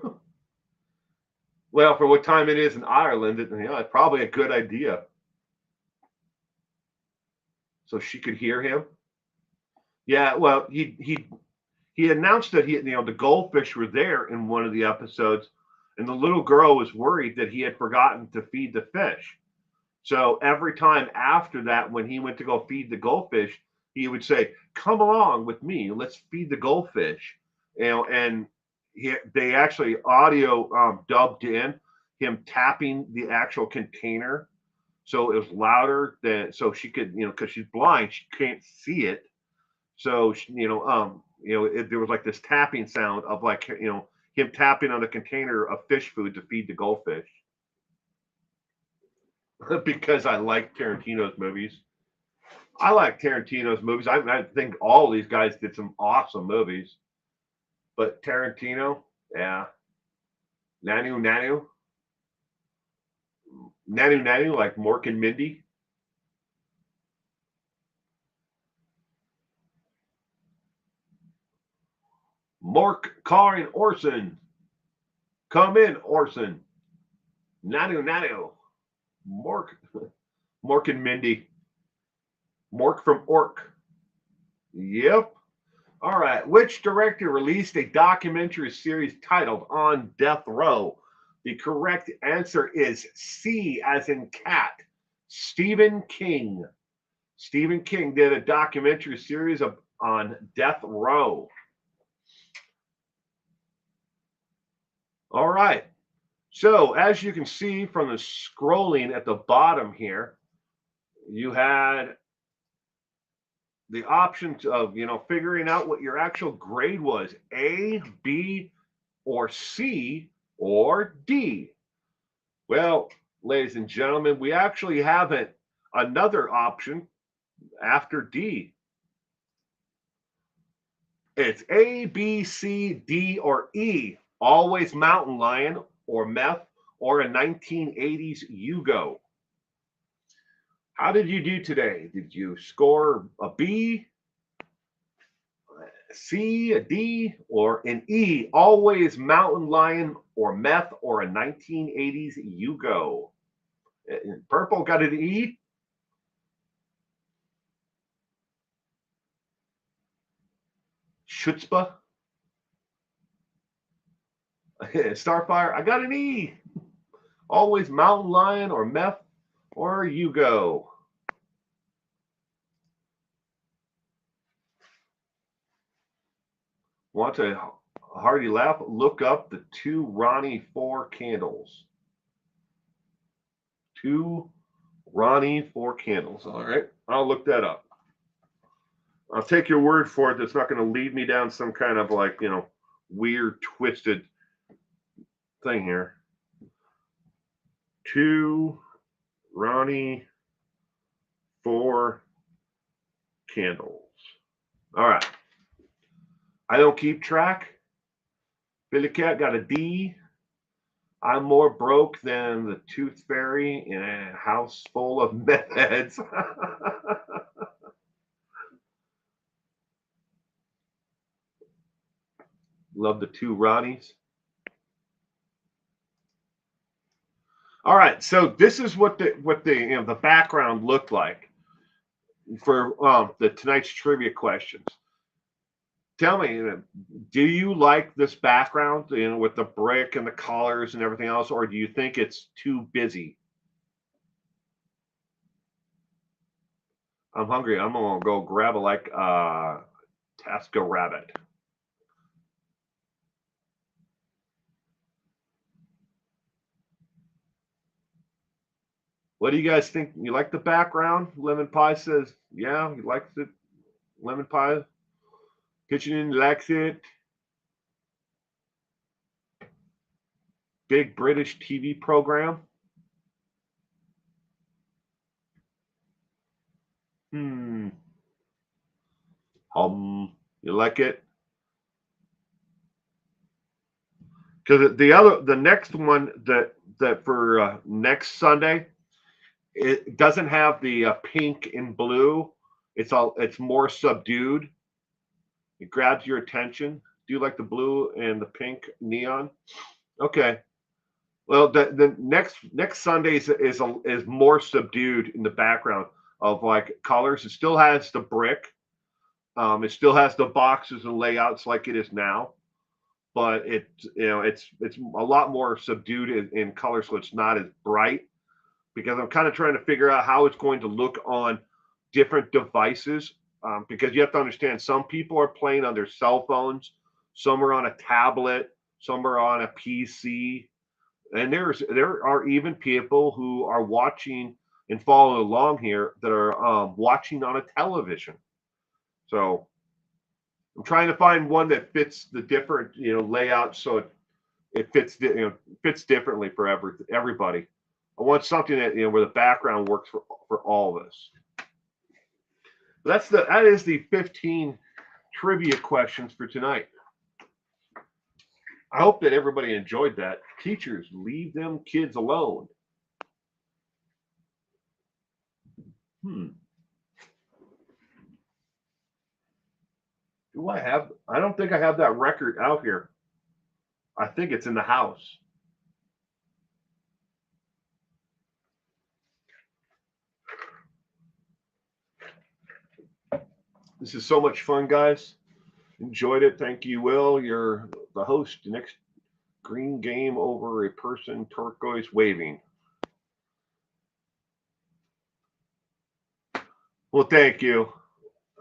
Well, for what time it is in Ireland, it's probably a good idea. So she could hear him. Yeah, well, he announced that the goldfish were there in one of the episodes, and the little girl was worried that he had forgotten to feed the fish. So every time after that, when he went to go feed the goldfish, he would say, "Come along with me. Let's feed the goldfish." And they actually audio dubbed in him tapping the actual container, so it was louder than so she could, because she's blind, she can't see it. So there was like this tapping sound of like him tapping on a container of fish food to feed the goldfish. Because I like Tarantino's movies. I like Tarantino's movies. I think all these guys did some awesome movies. But Tarantino, yeah. Nanu Nanu. Nanu Nanu, like Mork and Mindy. Mork calling Orson. Come in, Orson. Nanu Nanu. Mork. Mork and Mindy. Mork from Ork. Yep. All right. Which director released a documentary series titled On Death Row? The correct answer is C, as in cat. Stephen King. Stephen King did a documentary series on Death Row. All right. So, as you can see from the scrolling at the bottom here, you had the options of figuring out what your actual grade was: A, B, or C, or D. Well, ladies and gentlemen, we actually have another option after D. It's A, B, C, D, or E. Always Mountain Lion or Meth or a 1980s Yugo. How did you do today? Did you score a B, a C, a D, or an E? Always Mountain Lion or Meth or a 1980s Yugo. Purple got an E. Schutzpah. Starfire, I got an E. Always mountain lion or meth or you go. Want a hearty laugh? Look up the 2 Ronnie 4 candles. 2 Ronnie 4 candles. All right, I'll look that up. I'll take your word for it. That's not going to lead me down some kind of like, weird, twisted thing here. 2 Ronnie 4 candles. All right. I don't keep track. Billy Cat got a D. I'm more broke than the Tooth Fairy in a house full of meth heads. Love the 2 Ronnies. All right, so this is what the background looked like for the tonight's trivia questions. Tell me, do you like this background, with the brick and the colors and everything else, or do you think it's too busy? I'm hungry. I'm gonna go grab a Tasco rabbit. What do you guys think? You like the background? Lemon Pie says, yeah, he likes it. Lemon Pie. Kitchen likes it. Big British TV program. You like it? Because the next one that for next Sunday, it doesn't have the pink and blue. It's more subdued. It grabs your attention. Do you like the blue and the pink neon? Okay. Well, the next Sunday is more subdued in the background of like colors. It still has the brick. It still has the boxes and layouts like it is now, but it's a lot more subdued in color, so it's not as bright. Because I'm kind of trying to figure out how it's going to look on different devices. Because you have to understand, some people are playing on their cell phones, some are on a tablet, some are on a PC, and there are even people who are watching and following along here that are watching on a television. So I'm trying to find one that fits the different layouts, so it fits fits differently for everybody. I want something that where the background works for all of us. That is the 15 trivia questions for tonight. I hope that everybody enjoyed that. Teachers, leave them kids alone. Do I have? I don't think I have that record out here. I think it's in the house. This is so much fun, guys. Enjoyed it. Thank you, Will. You're the host. Next green game over a person, turquoise waving. Well, thank you.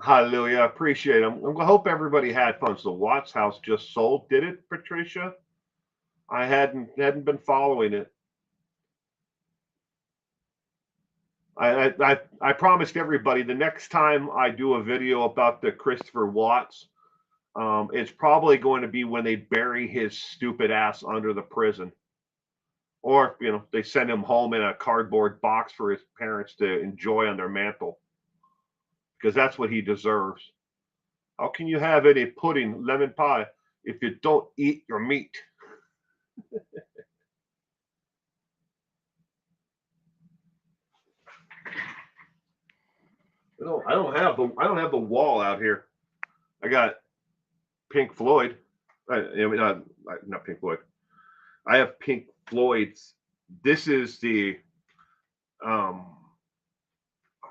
Hallelujah. I appreciate it. I hope everybody had fun. So Watts house just sold. Did it, Patricia? I hadn't been following it. I promised everybody the next time I do a video about the Christopher Watts, it's probably going to be when they bury his stupid ass under the prison, or they send him home in a cardboard box for his parents to enjoy on their mantle, because that's what he deserves. How can you have any pudding, lemon pie, if you don't eat your meat? I don't have the wall out here. I got Pink Floyd. Not Pink Floyd. I have Pink Floyd's. This is the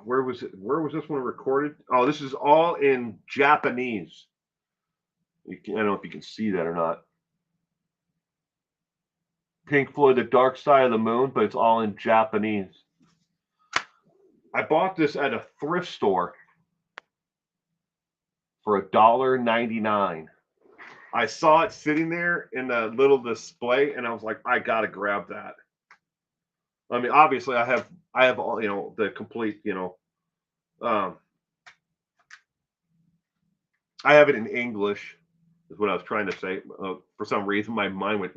where was it? Where was this one recorded? Oh, this is all in Japanese. I don't know if you can see that or not. Pink Floyd, The Dark Side of the Moon, but it's all in Japanese. I bought this at a thrift store for $1.99. I saw it sitting there in the little display, and I was like, I gotta grab that. I mean, obviously, I have all, the complete, um, I have it in English, is what I was trying to say. For some reason, my mind went,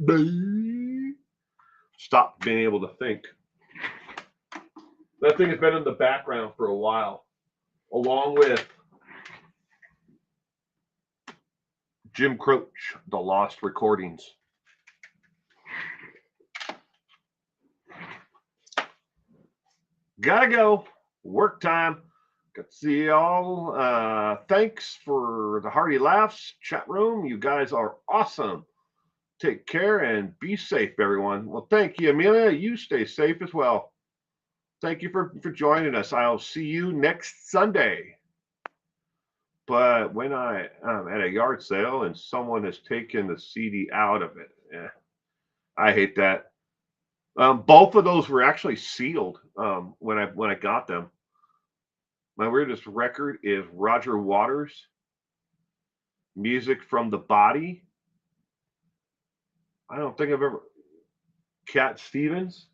stopped being able to think. That thing has been in the background for a while, along with Jim Croce, The Lost Recordings. Gotta go. Work time. Good to see y'all. Thanks for the hearty laughs. Chat room, you guys are awesome. Take care and be safe, everyone. Well, thank you, Amelia. You stay safe as well. Thank you for joining us. I'll see you next Sunday. But when I'm at a yard sale and someone has taken the CD out of it, I hate that. Both of those were actually sealed when I got them. My weirdest record is Roger Waters, Music from the Body. I don't think I've ever. Cat Stevens.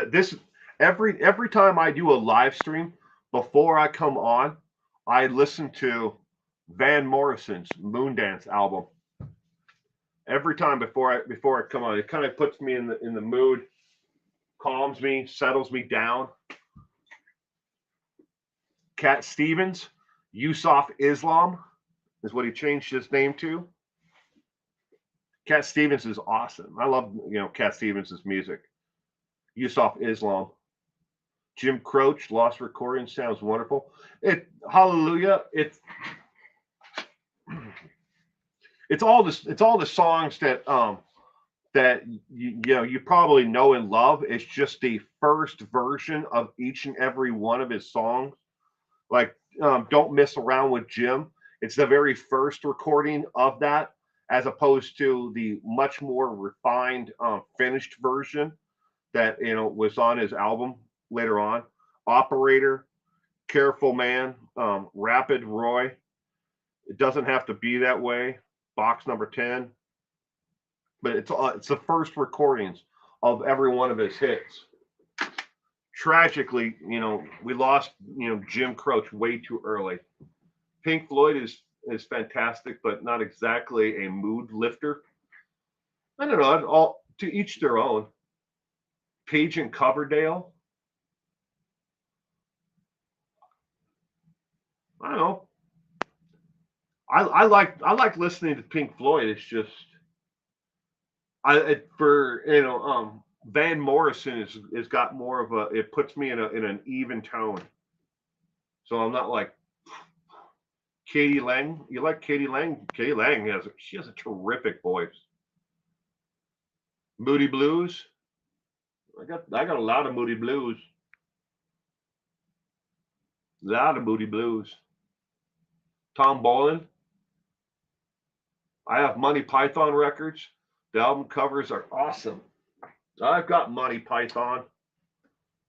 This every time I do a live stream before I come on, I listen to Van Morrison's Moondance album. Every time before I come on, it kind of puts me in the mood, calms me, settles me down. Cat Stevens, Yusuf Islam is what he changed his name to. Cat Stevens is awesome. I love Cat Stevens' music. Yusuf Islam. Jim Croce, Lost Recording, sounds wonderful. Hallelujah. It's all the songs that you probably know and love. It's just the first version of each and every one of his songs. Like Don't Mess Around with Jim. It's the very first recording of that, as opposed to the much more refined finished version that was on his album later on. Operator, Careful Man, Rapid Roy. It doesn't have to be that way. Box number 10. But it's the first recordings of every one of his hits. Tragically, we lost Jim Croce way too early. Pink Floyd is fantastic, but not exactly a mood lifter. I don't know. All to each their own. Page and Coverdale. I don't know. I like listening to Pink Floyd. It's just Van Morrison is got more of a, it puts me in an even tone. So I'm not like Katie Lang. You like Katie Lang? Katie Lang she has a terrific voice. Moody Blues. I got a lot of Moody Blues. A lot of Moody Blues. Tom Boland. I have Monty Python records. The album covers are awesome. I've got Monty Python.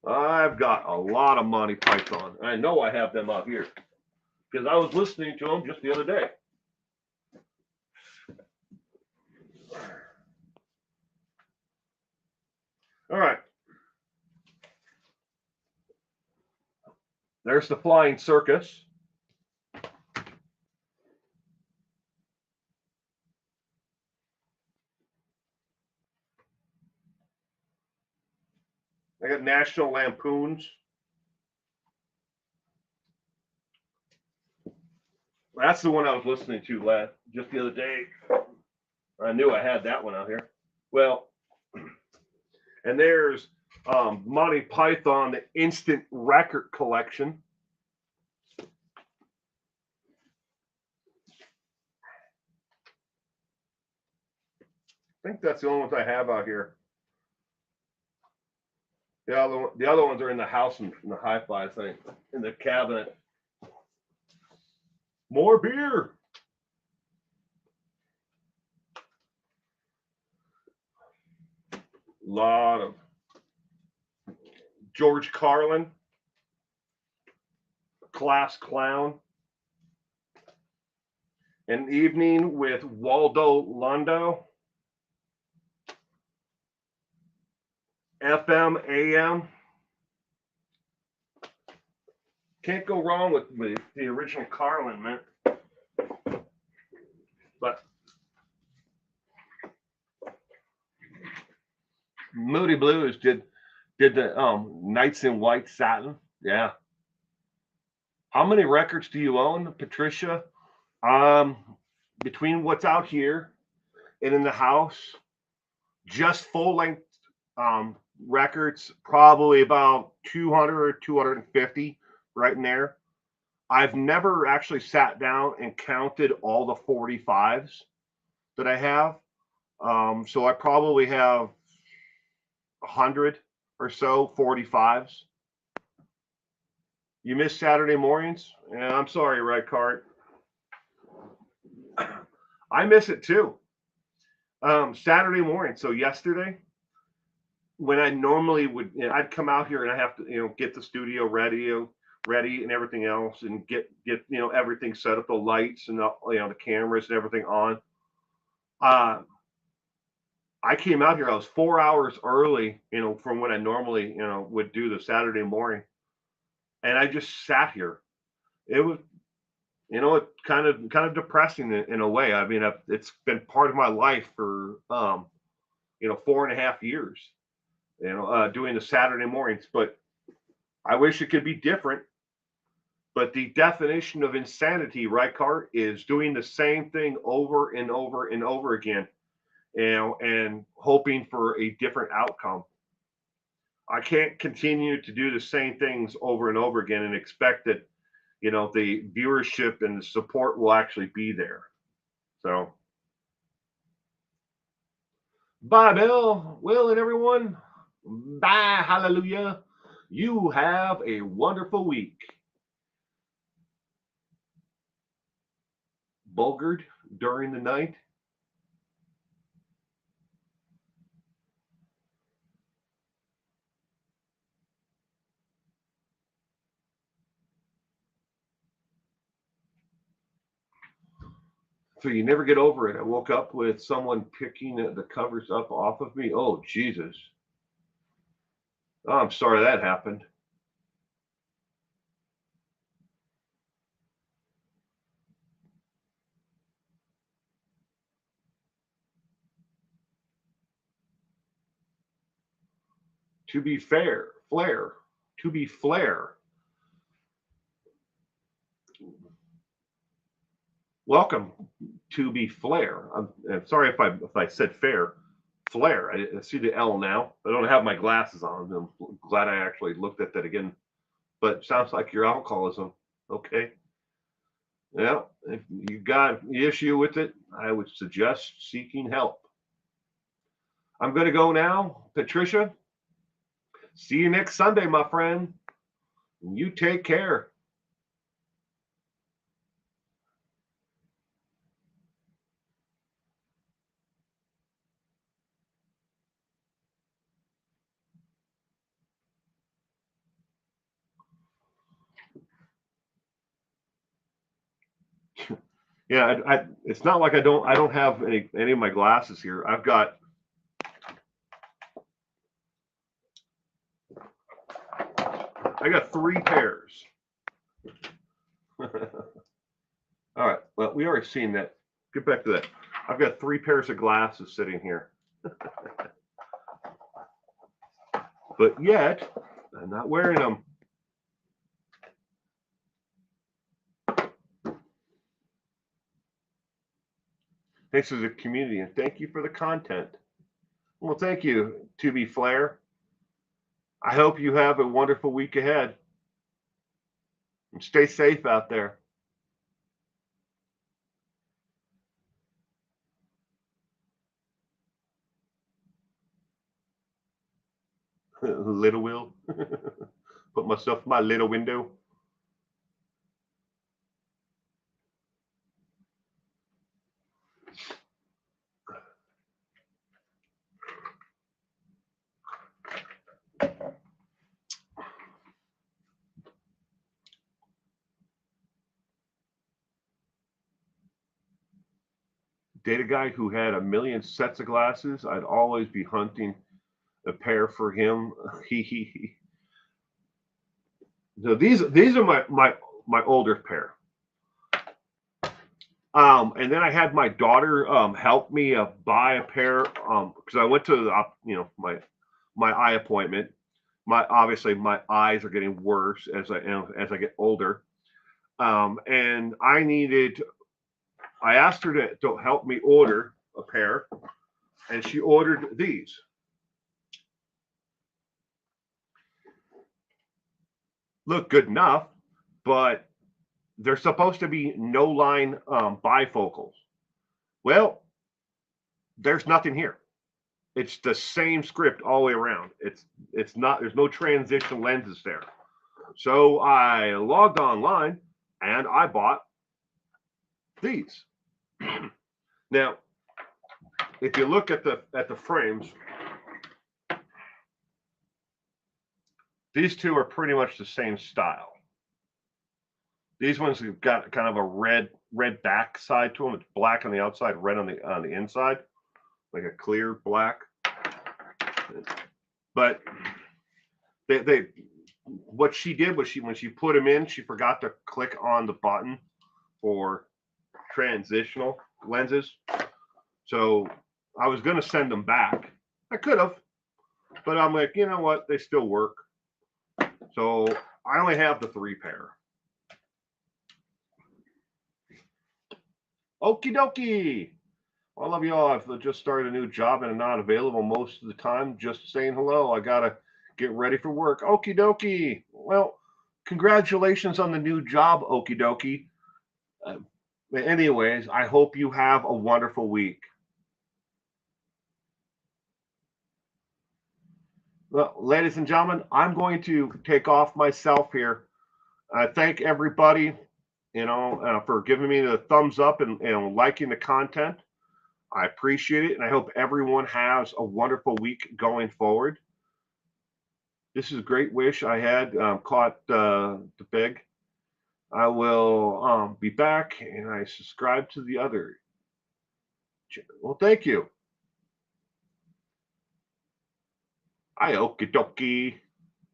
I've got a lot of Monty Python. I know I have them out here because I was listening to them just the other day. All right. There's the Flying Circus. I got National Lampoons. That's the one I was listening to just the other day. I knew I had that one out here. Well, and there's Monty Python, the Instant Record Collection. I think that's the only ones I have out here. The other ones are in the house in the hi-fi thing, in the cabinet. More beer. Lot of George Carlin, Class Clown. An Evening with Waldo Londo. FM, AM. Can't go wrong with the original Carlin, man. But Moody Blues did the Nights in White Satin. Yeah. How many records do you own, Patricia? Between what's out here and in the house, just full length records, probably about 200, 250 right in there. I've never actually sat down and counted all the 45s that I have. So I probably have 100 or so 45s. You miss Saturday mornings? Yeah, I'm sorry, Red Card. I miss it too. Saturday morning. So yesterday, when I normally would, I'd come out here and I have to, get the studio ready and everything else, and get everything set up, the lights and the cameras and everything on. I came out here. I was 4 hours early, from when I normally, would do the Saturday morning, and I just sat here. It was, it kind of depressing in a way. I mean, it's been part of my life for 4.5 years, doing the Saturday mornings. But I wish it could be different. But the definition of insanity, right, Cart, is doing the same thing over and over and over again, and hoping for a different outcome. I can't continue to do the same things over and over again and expect that, the viewership and the support will actually be there. So, bye, Bill, Will, and everyone. Bye, hallelujah. You have a wonderful week. Bulgered during the night. So you never get over it. I woke up with someone picking the covers up off of me. Oh, Jesus. Oh, I'm sorry that happened. To be fair, Flair. To be Flair. Welcome to be Flair. I'm sorry if I said fair. Flair. I see the L now. I don't have my glasses on. I'm glad I actually looked at that again. But sounds like your alcoholism. Okay. Yeah. If you got the issue with it, I would suggest seeking help. I'm going to go now, Patricia. See you next Sunday, my friend. You take care. Yeah, it's not like I don't have any of my glasses here. I got 3 pairs. All right. Well, we already seen that. Get back to that. I've got 3 pairs of glasses sitting here. But yet, I'm not wearing them. Thanks to the community, and thank you for the content. Well, thank you, To Be Flair. I hope you have a wonderful week ahead. And stay safe out there. Little Will. Put myself in my little window. date a guy who had a million sets of glasses, I'd always be hunting a pair for him. So these are my older pair. And then I had my daughter help me buy a pair because I went to the, my eye appointment. Obviously my eyes are getting worse as I get older. And I asked her to help me order a pair, and she ordered these. Look good enough, but they're supposed to be no line bifocals. Well, there's nothing here. It's the same script all the way around. It's not, there's no transition lenses there. So I logged online and I bought these. Now, if you look at the frames, these two are pretty much the same style. These ones have got kind of a red back side to them. It's black on the outside, red on the inside, like a clear black. But they what she did was when she put them in, she forgot to click on the button for transitional lenses. So I was going to send them back. I could have, but I'm like, you know what? They still work. So I only have the 3 pair. Okie dokie. I love you all. I've just started a new job and I'm not available most of the time. Just saying hello. I got to get ready for work. Okie dokie. Well, congratulations on the new job, okie dokie. Anyways, I hope you have a wonderful week. Well, ladies and gentlemen, I'm going to take off myself here. Thank everybody, for giving me the thumbs up and liking the content. I appreciate it, and I hope everyone has a wonderful week going forward. This is a great wish I had caught the big. I will be back, and I subscribe to the other. Well, thank you. Hi, okie dokie.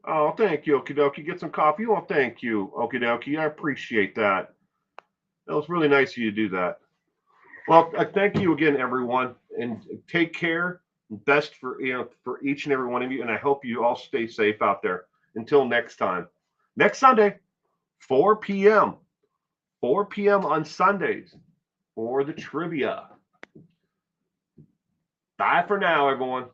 Oh, thank you, okie dokie. Get some coffee. Oh, thank you, okie dokie. I appreciate that. That was really nice of you to do that. Well, thank you again, everyone, and take care. Best for each and every one of you, and I hope you all stay safe out there. Until next time, next Sunday, 4 p.m. 4 p.m. on Sundays for the trivia. Bye for now, everyone.